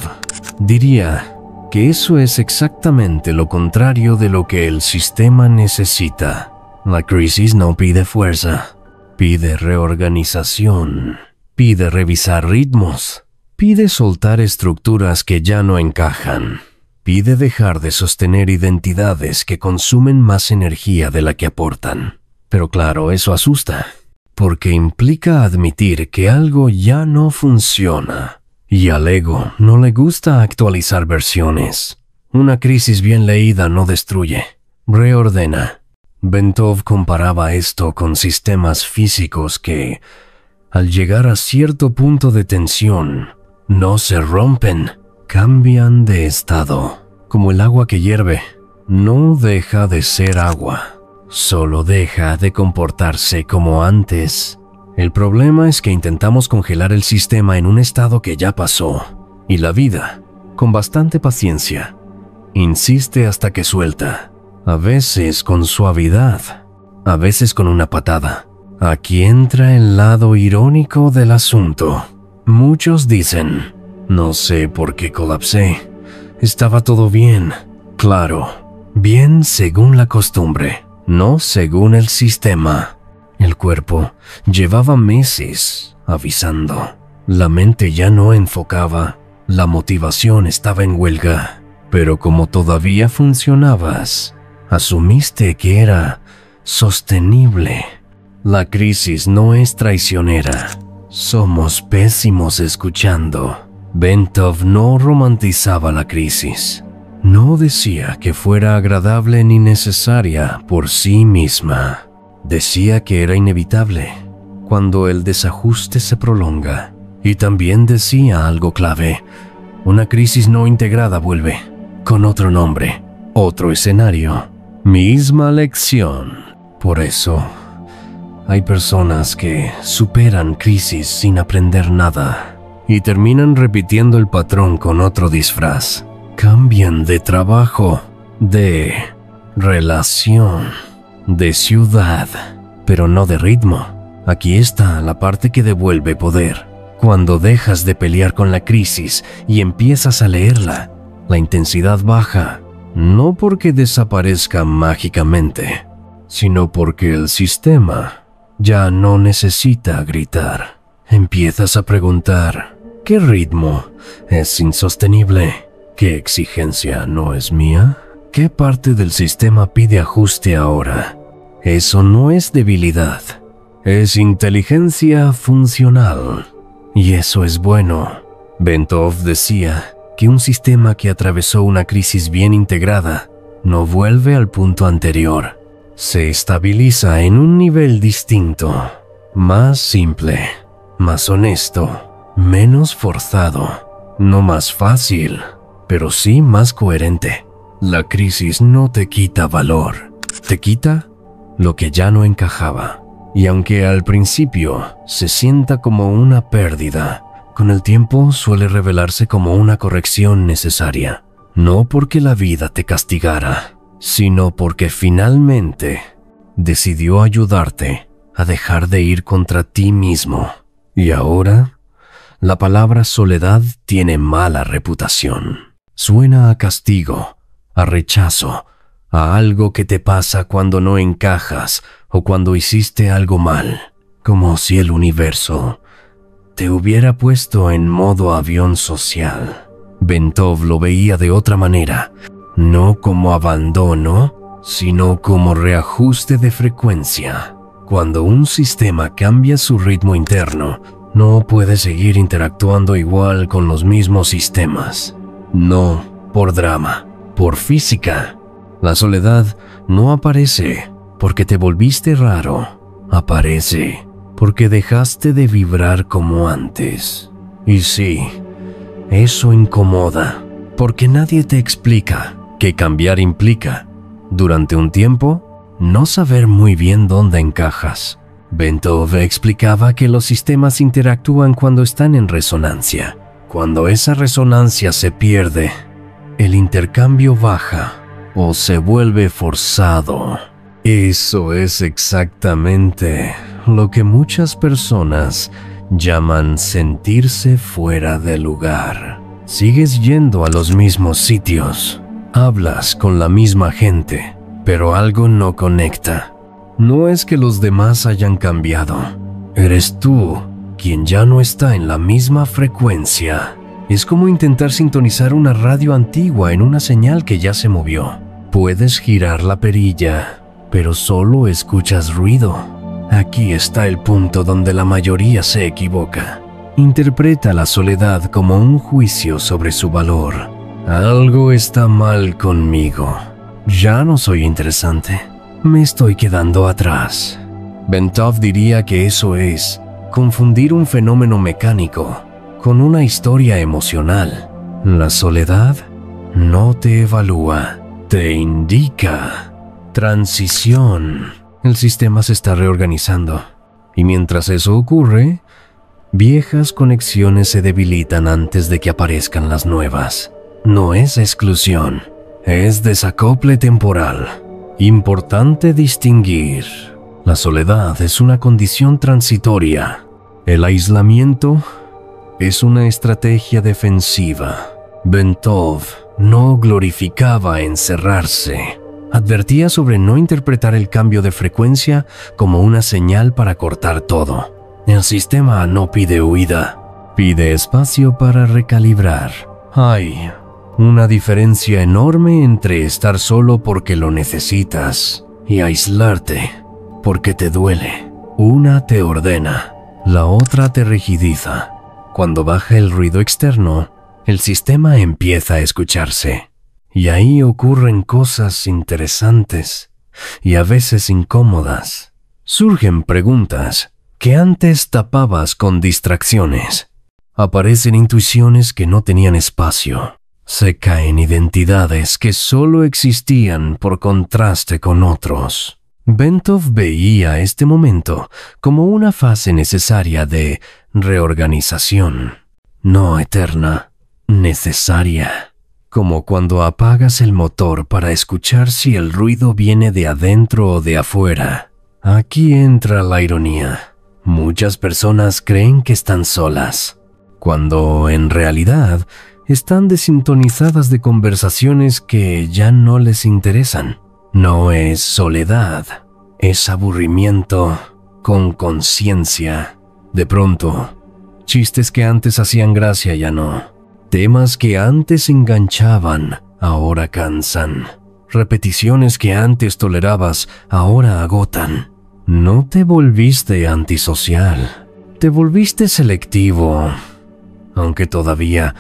diría que eso es exactamente lo contrario de lo que el sistema necesita. La crisis no pide fuerza, pide reorganización, pide revisar ritmos, pide soltar estructuras que ya no encajan. Pide dejar de sostener identidades que consumen más energía de la que aportan. Pero claro, eso asusta, porque implica admitir que algo ya no funciona. Y al ego no le gusta actualizar versiones. Una crisis bien leída no destruye, reordena. Bentov comparaba esto con sistemas físicos que, al llegar a cierto punto de tensión, no se rompen, cambian de estado. Como el agua que hierve, no deja de ser agua, solo deja de comportarse como antes. El problema es que intentamos congelar el sistema en un estado que ya pasó, y la vida, con bastante paciencia, insiste hasta que suelta, a veces con suavidad, a veces con una patada. Aquí entra el lado irónico del asunto. Muchos dicen: no sé por qué colapsé. Estaba todo bien. Claro, bien según la costumbre, no según el sistema. El cuerpo llevaba meses avisando. La mente ya no enfocaba. La motivación estaba en huelga. Pero como todavía funcionabas, asumiste que era sostenible. La crisis no es traicionera. Somos pésimos escuchando. Bentov no romantizaba la crisis. No decía que fuera agradable ni necesaria por sí misma. Decía que era inevitable cuando el desajuste se prolonga. Y también decía algo clave: una crisis no integrada vuelve, con otro nombre, otro escenario, misma lección. Por eso, hay personas que superan crisis sin aprender nada y terminan repitiendo el patrón con otro disfraz. Cambian de trabajo, de relación, de ciudad, pero no de ritmo. Aquí está la parte que devuelve poder. Cuando dejas de pelear con la crisis y empiezas a leerla, la intensidad baja, no porque desaparezca mágicamente, sino porque el sistema ya no necesita gritar. Empiezas a preguntar: ¿qué ritmo es insostenible? ¿Qué exigencia no es mía? ¿Qué parte del sistema pide ajuste ahora? Eso no es debilidad, es inteligencia funcional. Y eso es bueno. Bentov decía que un sistema que atravesó una crisis bien integrada no vuelve al punto anterior. Se estabiliza en un nivel distinto, más simple, más honesto, menos forzado, no más fácil, pero sí más coherente. La crisis no te quita valor, te quita lo que ya no encajaba. Y aunque al principio se sienta como una pérdida, con el tiempo suele revelarse como una corrección necesaria. no porque la vida te castigara, sino porque finalmente decidió ayudarte a dejar de ir contra ti mismo. Y ahora, la palabra soledad tiene mala reputación. Suena a castigo, a rechazo, a algo que te pasa cuando no encajas o cuando hiciste algo mal, como si el universo te hubiera puesto en modo avión social. Bentov lo veía de otra manera, no como abandono, sino como reajuste de frecuencia. Cuando un sistema cambia su ritmo interno, no puede seguir interactuando igual con los mismos sistemas. No por drama, por física. La soledad no aparece porque te volviste raro, aparece porque dejaste de vibrar como antes. Y sí, eso incomoda, porque nadie te explica que cambiar implica, durante un tiempo, no saber muy bien dónde encajas. Bentov explicaba que los sistemas interactúan cuando están en resonancia. Cuando esa resonancia se pierde, el intercambio baja o se vuelve forzado. Eso es exactamente lo que muchas personas llaman sentirse fuera de lugar. Sigues yendo a los mismos sitios, hablas con la misma gente, pero algo no conecta. No es que los demás hayan cambiado, eres tú quien ya no está en la misma frecuencia. Es como intentar sintonizar una radio antigua en una señal que ya se movió. Puedes girar la perilla, pero solo escuchas ruido. Aquí está el punto donde la mayoría se equivoca. Interpreta la soledad como un juicio sobre su valor. Algo está mal conmigo. Ya no soy interesante. Me estoy quedando atrás. Bentov diría que eso es confundir un fenómeno mecánico con una historia emocional. La soledad no te evalúa, te indica. Transición. El sistema se está reorganizando. Y mientras eso ocurre, viejas conexiones se debilitan antes de que aparezcan las nuevas. No es exclusión, es desacople temporal. Importante distinguir. La soledad es una condición transitoria. El aislamiento es una estrategia defensiva. Bentov no glorificaba encerrarse. Advertía sobre no interpretar el cambio de frecuencia como una señal para cortar todo. El sistema no pide huida, pide espacio para recalibrar. Hay una diferencia enorme entre estar solo porque lo necesitas y aislarte porque te duele. Una te ordena, la otra te rigidiza. Cuando baja el ruido externo, el sistema empieza a escucharse. Y ahí ocurren cosas interesantes y a veces incómodas. Surgen preguntas que antes tapabas con distracciones. Aparecen intuiciones que no tenían espacio. Se caen identidades que solo existían por contraste con otros. Bentov veía este momento como una fase necesaria de reorganización, no eterna, necesaria. Como cuando apagas el motor para escuchar si el ruido viene de adentro o de afuera. Aquí entra la ironía. Muchas personas creen que están solas, cuando en realidad están desintonizadas de conversaciones que ya no les interesan. No es soledad, es aburrimiento con conciencia. De pronto, chistes que antes hacían gracia ya no. Temas que antes enganchaban, ahora cansan. Repeticiones que antes tolerabas, ahora agotan. No te volviste antisocial, te volviste selectivo, aunque todavía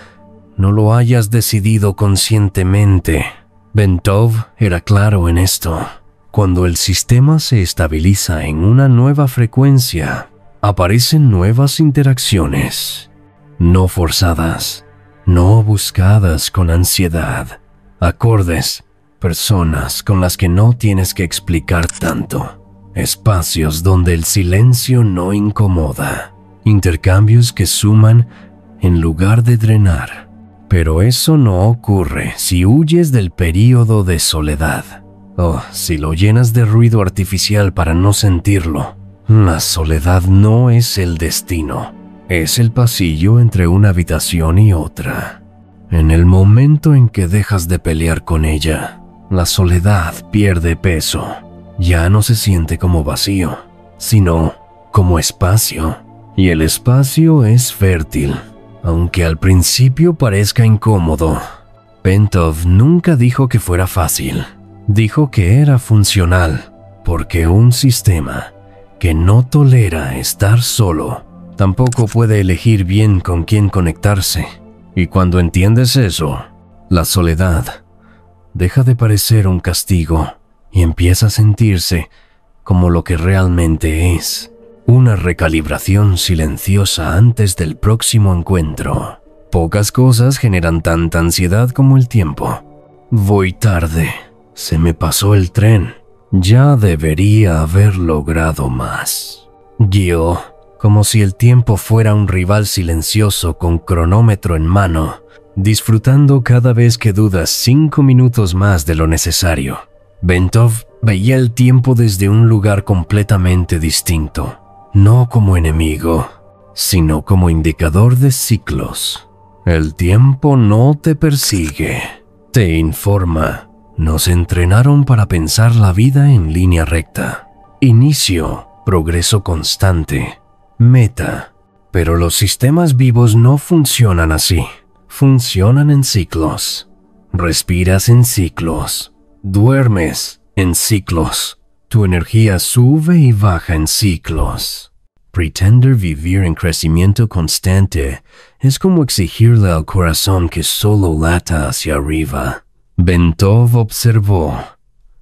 no lo hayas decidido conscientemente. Bentov era claro en esto. Cuando el sistema se estabiliza en una nueva frecuencia, aparecen nuevas interacciones, no forzadas, no buscadas con ansiedad, acordes, personas con las que no tienes que explicar tanto, espacios donde el silencio no incomoda, intercambios que suman en lugar de drenar. Pero eso no ocurre si huyes del período de soledad, o si lo llenas de ruido artificial para no sentirlo. La soledad no es el destino, es el pasillo entre una habitación y otra. En el momento en que dejas de pelear con ella, la soledad pierde peso. Ya no se siente como vacío, sino como espacio. Y el espacio es fértil, aunque al principio parezca incómodo. Bentov nunca dijo que fuera fácil. Dijo que era funcional, porque un sistema que no tolera estar solo tampoco puede elegir bien con quién conectarse. Y cuando entiendes eso, la soledad deja de parecer un castigo y empieza a sentirse como lo que realmente es: una recalibración silenciosa antes del próximo encuentro. Pocas cosas generan tanta ansiedad como el tiempo. Voy tarde, se me pasó el tren, ya debería haber logrado más. Guió, como si el tiempo fuera un rival silencioso con cronómetro en mano, disfrutando cada vez que dudas 5 minutos más de lo necesario. Bentov veía el tiempo desde un lugar completamente distinto. No como enemigo, sino como indicador de ciclos. El tiempo no te persigue, te informa. Nos entrenaron para pensar la vida en línea recta. Inicio, progreso constante, meta. Pero los sistemas vivos no funcionan así. Funcionan en ciclos. Respiras en ciclos. Duermes en ciclos. Tu energía sube y baja en ciclos. Pretender vivir en crecimiento constante es como exigirle al corazón que solo lata hacia arriba. Bentov observó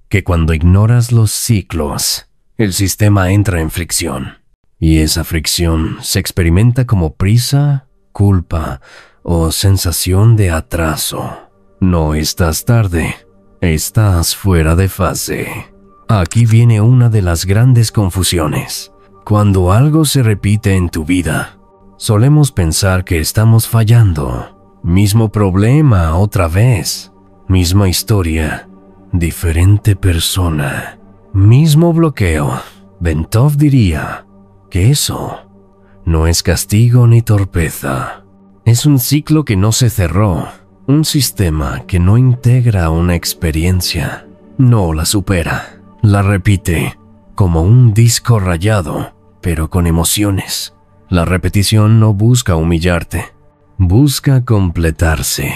que cuando ignoras los ciclos, el sistema entra en fricción. Y esa fricción se experimenta como prisa, culpa o sensación de atraso. No estás tarde, estás fuera de fase. Aquí viene una de las grandes confusiones. Cuando algo se repite en tu vida, solemos pensar que estamos fallando. Mismo problema otra vez, misma historia, diferente persona, mismo bloqueo. Bentov diría que eso no es castigo ni torpeza. Es un ciclo que no se cerró, un sistema que no integra una experiencia, no la supera. La repite como un disco rayado, pero con emociones. La repetición no busca humillarte, busca completarse.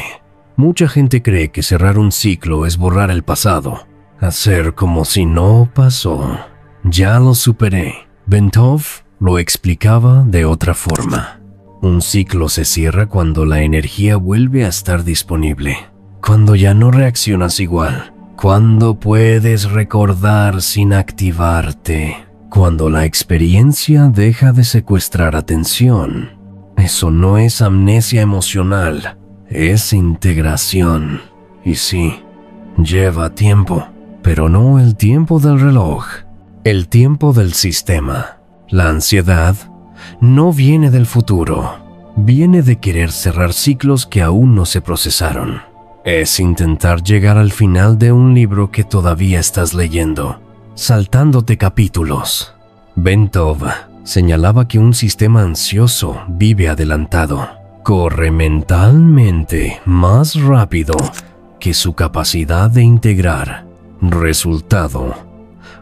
Mucha gente cree que cerrar un ciclo es borrar el pasado, hacer como si no pasó. Ya lo superé. Bentov lo explicaba de otra forma. Un ciclo se cierra cuando la energía vuelve a estar disponible, cuando ya no reaccionas igual, cuando puedes recordar sin activarte, cuando la experiencia deja de secuestrar atención. Eso no es amnesia emocional, es integración. Y sí, lleva tiempo, pero no el tiempo del reloj, el tiempo del sistema. La ansiedad no viene del futuro, viene de querer cerrar ciclos que aún no se procesaron. Es intentar llegar al final de un libro que todavía estás leyendo, saltándote capítulos. Bentov señalaba que un sistema ansioso vive adelantado, corre mentalmente más rápido que su capacidad de integrar. Resultado: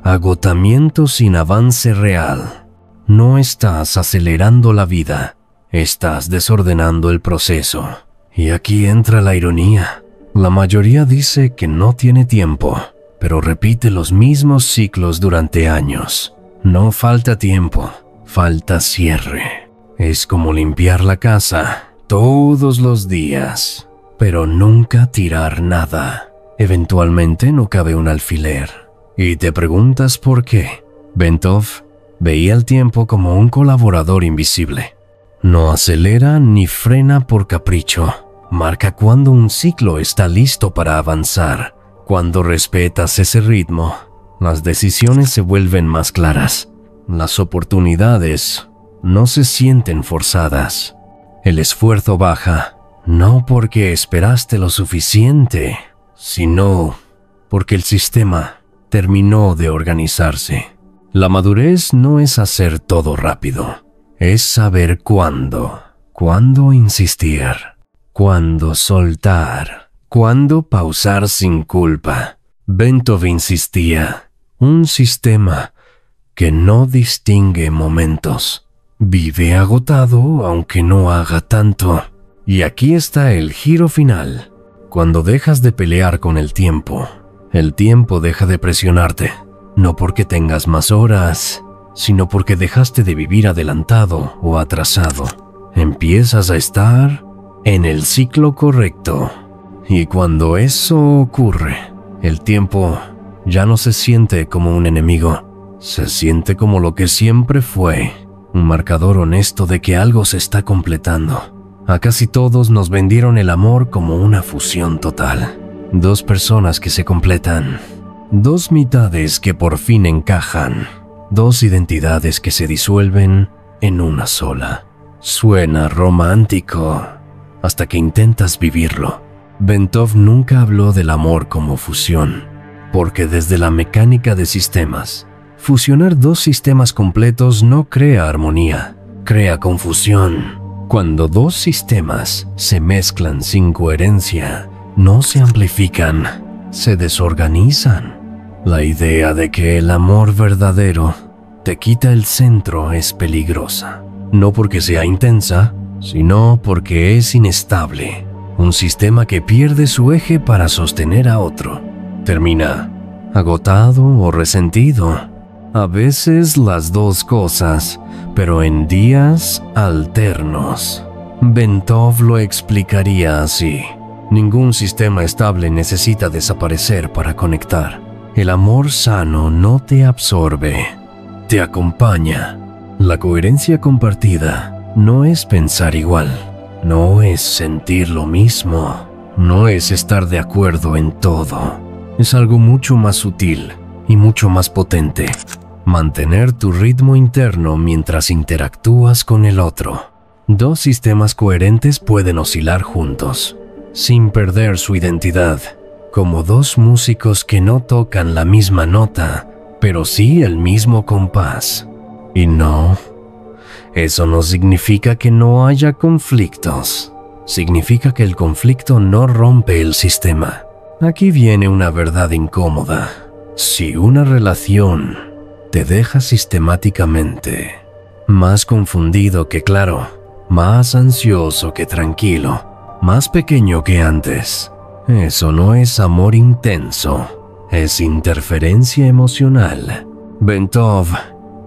agotamiento sin avance real. No estás acelerando la vida, estás desordenando el proceso. Y aquí entra la ironía. La mayoría dice que no tiene tiempo, pero repite los mismos ciclos durante años. No falta tiempo, falta cierre. Es como limpiar la casa todos los días, pero nunca tirar nada. Eventualmente no cabe un alfiler. Y te preguntas por qué. Bentov veía el tiempo como un colaborador invisible. No acelera ni frena por capricho. Marca cuando un ciclo está listo para avanzar. Cuando respetas ese ritmo, las decisiones se vuelven más claras. Las oportunidades no se sienten forzadas. El esfuerzo baja, no porque esperaste lo suficiente, sino porque el sistema terminó de organizarse. La madurez no es hacer todo rápido, es saber cuándo insistir, cuándo soltar, cuándo pausar sin culpa. Bentov insistía, un sistema que no distingue momentos. Vive agotado aunque no haga tanto. Y aquí está el giro final. Cuando dejas de pelear con el tiempo deja de presionarte. No porque tengas más horas, sino porque dejaste de vivir adelantado o atrasado. Empiezas a estar en el ciclo correcto. Y cuando eso ocurre, el tiempo ya no se siente como un enemigo. Se siente como lo que siempre fue, un marcador honesto de que algo se está completando. A casi todos nos vendieron el amor como una fusión total. Dos personas que se completan. Dos mitades que por fin encajan. Dos identidades que se disuelven en una sola. Suena romántico hasta que intentas vivirlo. Bentov nunca habló del amor como fusión, porque desde la mecánica de sistemas, fusionar dos sistemas completos no crea armonía, crea confusión. Cuando dos sistemas se mezclan sin coherencia, no se amplifican, se desorganizan. La idea de que el amor verdadero te quita el centro es peligrosa, no porque sea intensa, sino porque es inestable. Un sistema que pierde su eje para sostener a otro. Termina agotado o resentido. A veces las dos cosas, pero en días alternos. Bentov lo explicaría así. Ningún sistema estable necesita desaparecer para conectar. El amor sano no te absorbe, te acompaña. La coherencia compartida no es pensar igual. No es sentir lo mismo, no es estar de acuerdo en todo. Es algo mucho más sutil y mucho más potente. Mantener tu ritmo interno mientras interactúas con el otro. Dos sistemas coherentes pueden oscilar juntos, sin perder su identidad, como dos músicos que no tocan la misma nota, pero sí el mismo compás. Y no, eso no significa que no haya conflictos. Significa que el conflicto no rompe el sistema. Aquí viene una verdad incómoda. Si una relación te deja sistemáticamente más confundido que claro, más ansioso que tranquilo, más pequeño que antes, eso no es amor intenso, es interferencia emocional. Bentov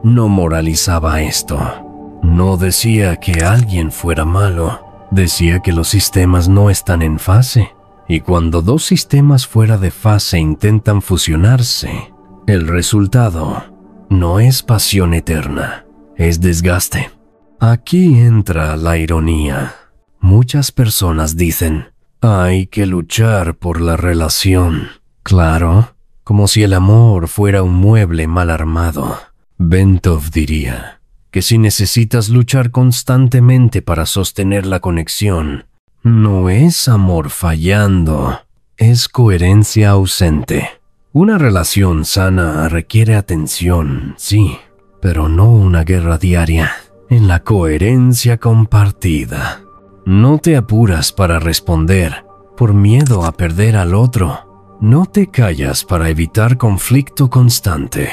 no moralizaba esto. No decía que alguien fuera malo, decía que los sistemas no están en fase, y cuando dos sistemas fuera de fase intentan fusionarse, el resultado no es pasión eterna, es desgaste. Aquí entra la ironía. Muchas personas dicen, hay que luchar por la relación. Claro, como si el amor fuera un mueble mal armado. Bentov diría que si necesitas luchar constantemente para sostener la conexión, no es amor fallando, es coherencia ausente. Una relación sana requiere atención, sí, pero no una guerra diaria. En la coherencia compartida, no te apuras para responder por miedo a perder al otro. No te callas para evitar conflicto constante.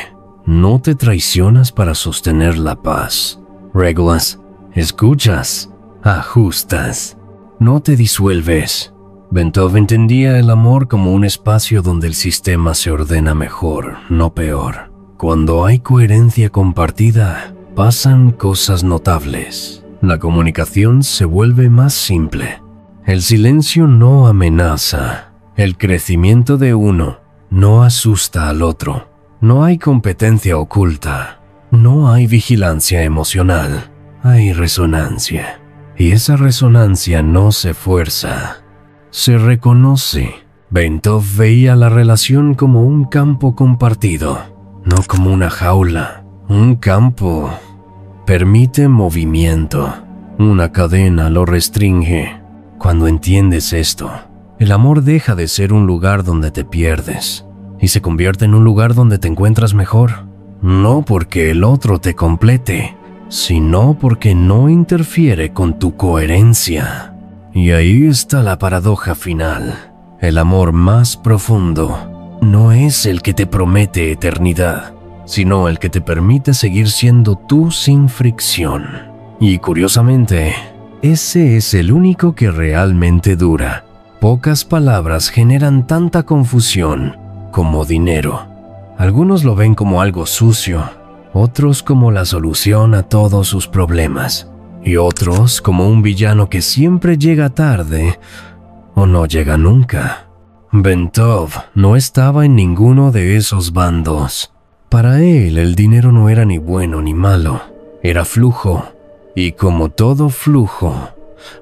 No te traicionas para sostener la paz. Regulas, escuchas, ajustas. No te disuelves. Bentov entendía el amor como un espacio donde el sistema se ordena mejor, no peor. Cuando hay coherencia compartida, pasan cosas notables. La comunicación se vuelve más simple. El silencio no amenaza. El crecimiento de uno no asusta al otro. No hay competencia oculta, no hay vigilancia emocional, hay resonancia. Y esa resonancia no se fuerza, se reconoce. Bentov veía la relación como un campo compartido, no como una jaula. Un campo permite movimiento, una cadena lo restringe. Cuando entiendes esto, el amor deja de ser un lugar donde te pierdes y se convierte en un lugar donde te encuentras mejor. No porque el otro te complete, sino porque no interfiere con tu coherencia. Y ahí está la paradoja final. El amor más profundo no es el que te promete eternidad, sino el que te permite seguir siendo tú sin fricción. Y curiosamente, ese es el único que realmente dura. Pocas palabras generan tanta confusión como dinero. Algunos lo ven como algo sucio, otros como la solución a todos sus problemas, y otros como un villano que siempre llega tarde o no llega nunca. Bentov no estaba en ninguno de esos bandos. Para él, el dinero no era ni bueno ni malo, era flujo, y como todo flujo,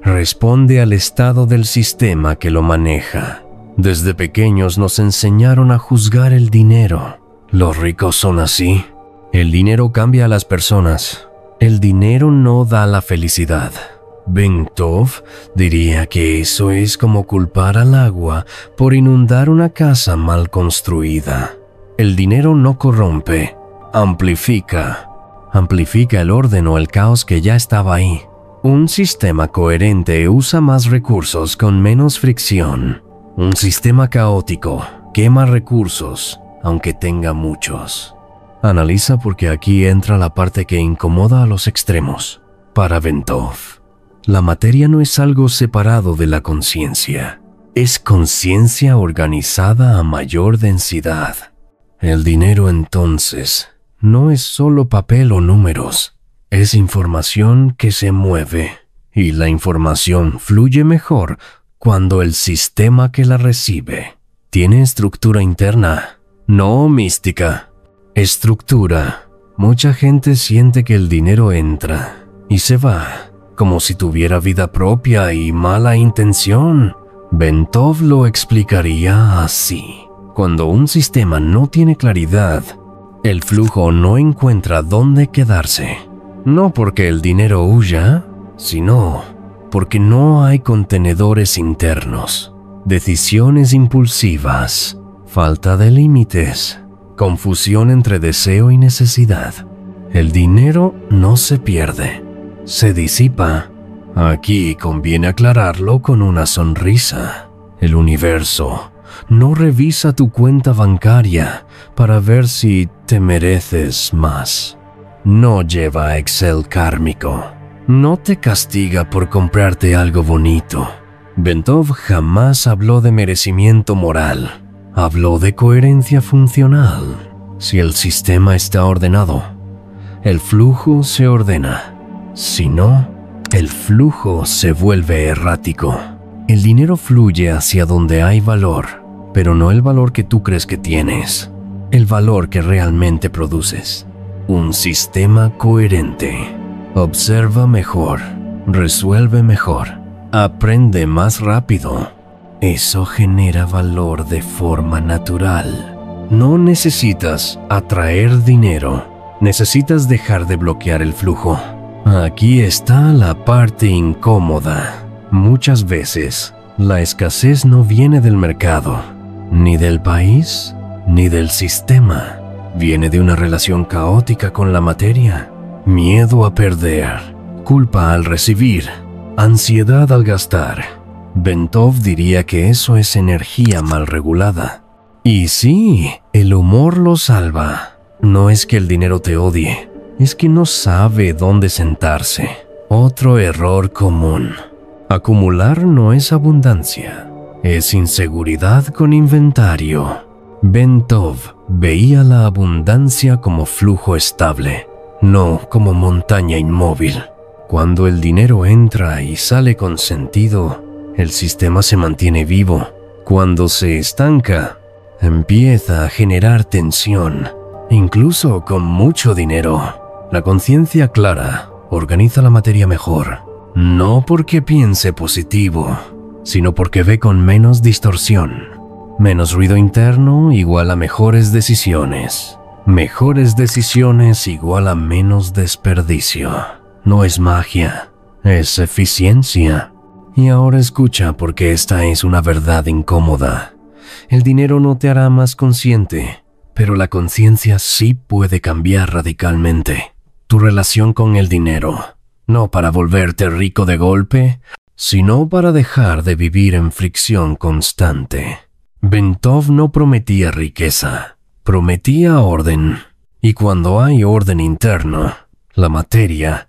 responde al estado del sistema que lo maneja. Desde pequeños nos enseñaron a juzgar el dinero. Los ricos son así. El dinero cambia a las personas. El dinero no da la felicidad. Bentov diría que eso es como culpar al agua por inundar una casa mal construida. El dinero no corrompe, amplifica. Amplifica el orden o el caos que ya estaba ahí. Un sistema coherente usa más recursos con menos fricción. Un sistema caótico quema recursos, aunque tenga muchos. Analiza porque aquí entra la parte que incomoda a los extremos. Para Bentov, la materia no es algo separado de la conciencia. Es conciencia organizada a mayor densidad. El dinero, entonces, no es solo papel o números. Es información que se mueve. Y la información fluye mejor cuando el sistema que la recibe tiene estructura interna. No mística, estructura. Mucha gente siente que el dinero entra y se va, como si tuviera vida propia y mala intención. Bentov lo explicaría así. Cuando un sistema no tiene claridad, el flujo no encuentra dónde quedarse. No porque el dinero huya, sino porque no hay contenedores internos, decisiones impulsivas, falta de límites, confusión entre deseo y necesidad. El dinero no se pierde, se disipa. Aquí conviene aclararlo con una sonrisa. El universo no revisa tu cuenta bancaria para ver si te mereces más. No lleva Excel kármico. No te castiga por comprarte algo bonito. Bentov jamás habló de merecimiento moral. Habló de coherencia funcional. Si el sistema está ordenado, el flujo se ordena. Si no, el flujo se vuelve errático. El dinero fluye hacia donde hay valor, pero no el valor que tú crees que tienes, el valor que realmente produces. Un sistema coherente. Observa mejor, resuelve mejor, aprende más rápido. Eso genera valor de forma natural. No necesitas atraer dinero, necesitas dejar de bloquear el flujo. Aquí está la parte incómoda. Muchas veces, la escasez no viene del mercado, ni del país, ni del sistema. Viene de una relación caótica con la materia. Miedo a perder, culpa al recibir, ansiedad al gastar. Bentov diría que eso es energía mal regulada. Y sí, el humor lo salva. No es que el dinero te odie, es que no sabe dónde sentarse. Otro error común. Acumular no es abundancia, es inseguridad con inventario. Bentov veía la abundancia como flujo estable, no como montaña inmóvil. Cuando el dinero entra y sale con sentido, el sistema se mantiene vivo. Cuando se estanca, empieza a generar tensión, incluso con mucho dinero. La conciencia clara organiza la materia mejor, no porque piense positivo, sino porque ve con menos distorsión. Menos ruido interno igual a mejores decisiones. Mejores decisiones igual a menos desperdicio. No es magia, es eficiencia. Y ahora escucha, porque esta es una verdad incómoda. El dinero no te hará más consciente, pero la conciencia sí puede cambiar radicalmente tu relación con el dinero, no para volverte rico de golpe, sino para dejar de vivir en fricción constante. Bentov no prometía riqueza, prometía orden. Y cuando hay orden interno, la materia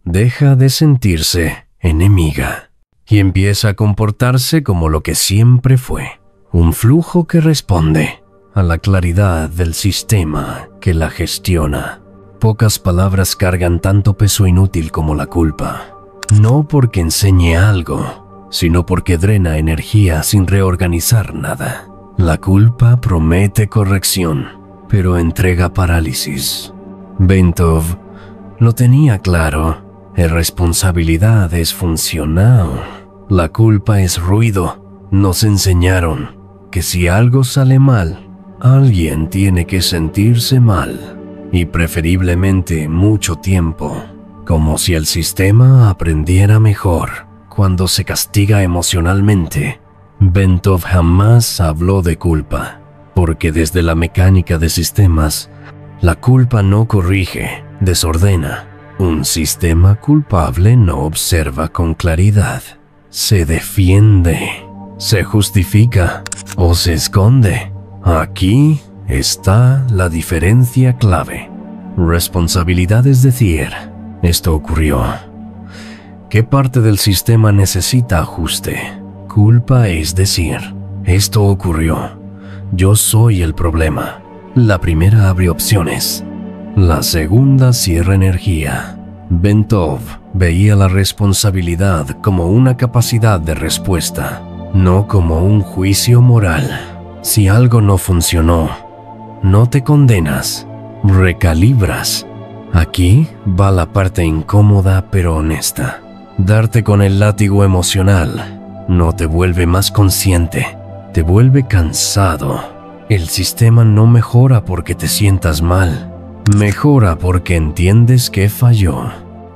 deja de sentirse enemiga y empieza a comportarse como lo que siempre fue, un flujo que responde a la claridad del sistema que la gestiona. Pocas palabras cargan tanto peso inútil como la culpa, no porque enseñe algo, sino porque drena energía sin reorganizar nada. La culpa promete corrección, pero entrega parálisis. Bentov lo tenía claro. Irresponsabilidad es funcional. La culpa es ruido. Nos enseñaron que si algo sale mal, alguien tiene que sentirse mal, y preferiblemente mucho tiempo, como si el sistema aprendiera mejor cuando se castiga emocionalmente. Bentov jamás habló de culpa, porque desde la mecánica de sistemas, la culpa no corrige, desordena. Un sistema culpable no observa con claridad, se defiende, se justifica o se esconde. Aquí está la diferencia clave. Responsabilidad, es decir, esto ocurrió. ¿Qué parte del sistema necesita ajuste? Culpa, es decir, esto ocurrió. Yo soy el problema. La primera abre opciones. La segunda cierra energía. Bentov veía la responsabilidad como una capacidad de respuesta, no como un juicio moral. Si algo no funcionó, no te condenas, recalibras. Aquí va la parte incómoda pero honesta. Darte con el látigo emocional no te vuelve más consciente, te vuelve cansado. El sistema no mejora porque te sientas mal, mejora porque entiendes que falló.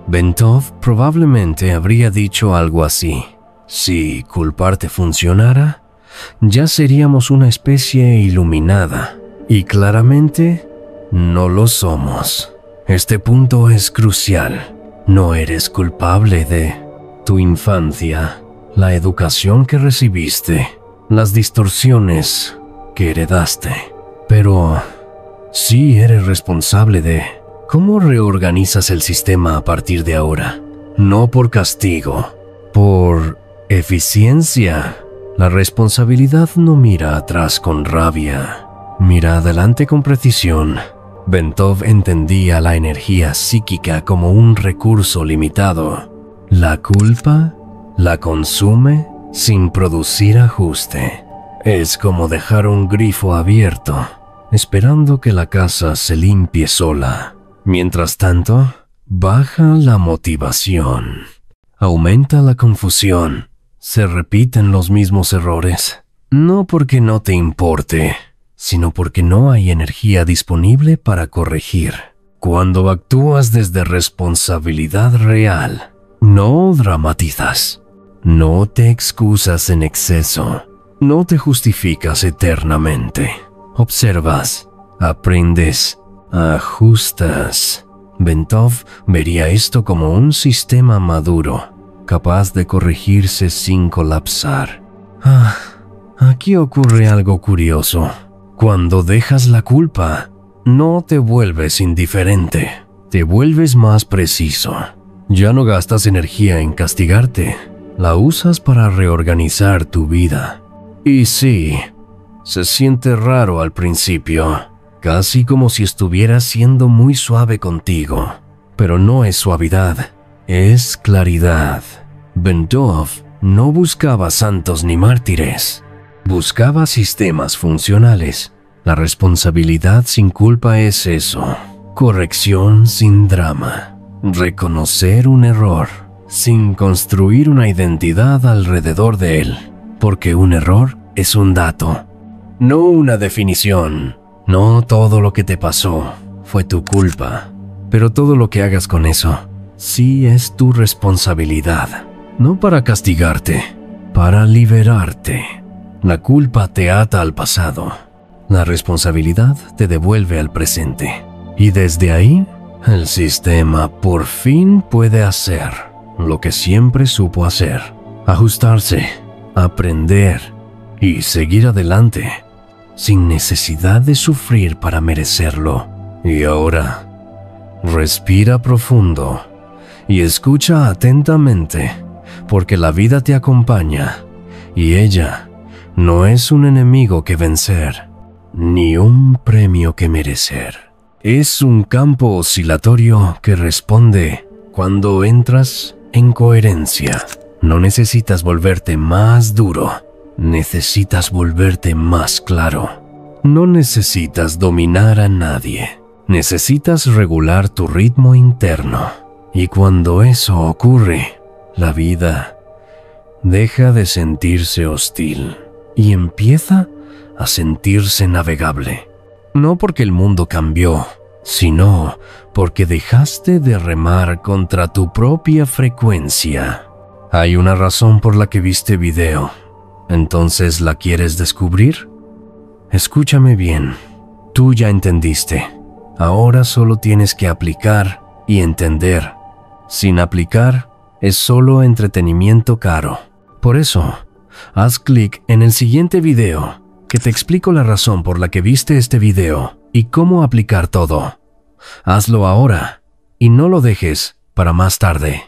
Bentov probablemente habría dicho algo así: si culparte funcionara, ya seríamos una especie iluminada, y claramente no lo somos. Este punto es crucial. No eres culpable de tu infancia, la educación que recibiste, las distorsiones que heredaste, pero sí eres responsable de cómo reorganizas el sistema a partir de ahora. No por castigo, por eficiencia. La responsabilidad no mira atrás con rabia, mira adelante con precisión. Bentov entendía la energía psíquica como un recurso limitado. La culpa la consume sin producir ajuste. Es como dejar un grifo abierto, esperando que la casa se limpie sola. Mientras tanto, baja la motivación, aumenta la confusión, se repiten los mismos errores. No porque no te importe, sino porque no hay energía disponible para corregir. Cuando actúas desde responsabilidad real, no dramatizas, no te excusas en exceso, no te justificas eternamente. Observas, aprendes, ajustas. Bentov vería esto como un sistema maduro, capaz de corregirse sin colapsar. Aquí ocurre algo curioso. Cuando dejas la culpa, no te vuelves indiferente, te vuelves más preciso. Ya no gastas energía en castigarte, la usas para reorganizar tu vida. Y sí, se siente raro al principio, casi como si estuvieras siendo muy suave contigo, pero no es suavidad, es claridad. Bentov no buscaba santos ni mártires. Buscaba sistemas funcionales. La responsabilidad sin culpa es eso. Corrección sin drama. Reconocer un error sin construir una identidad alrededor de él. Porque un error es un dato, no una definición. No todo lo que te pasó fue tu culpa, pero todo lo que hagas con eso sí es tu responsabilidad. no para castigarte, para liberarte. La culpa te ata al pasado. La responsabilidad te devuelve al presente. Y desde ahí, el sistema por fin puede hacer lo que siempre supo hacer: ajustarse, aprender y seguir adelante, sin necesidad de sufrir para merecerlo. Y ahora, respira profundo y escucha atentamente, porque la vida te acompaña y ella no es un enemigo que vencer, ni un premio que merecer. Es un campo oscilatorio que responde cuando entras en coherencia. No necesitas volverte más duro, necesitas volverte más claro. No necesitas dominar a nadie, necesitas regular tu ritmo interno. Y cuando eso ocurre, la vida deja de sentirse hostil y empieza a sentirse navegable. No porque el mundo cambió, sino porque dejaste de remar contra tu propia frecuencia. Hay una razón por la que viste video. ¿Entonces la quieres descubrir? Escúchame bien. Tú ya entendiste. Ahora solo tienes que aplicar y entender. Sin aplicar, es solo entretenimiento caro. Por eso, haz clic en el siguiente video, que te explico la razón por la que viste este video y cómo aplicar todo. Hazlo ahora y no lo dejes para más tarde.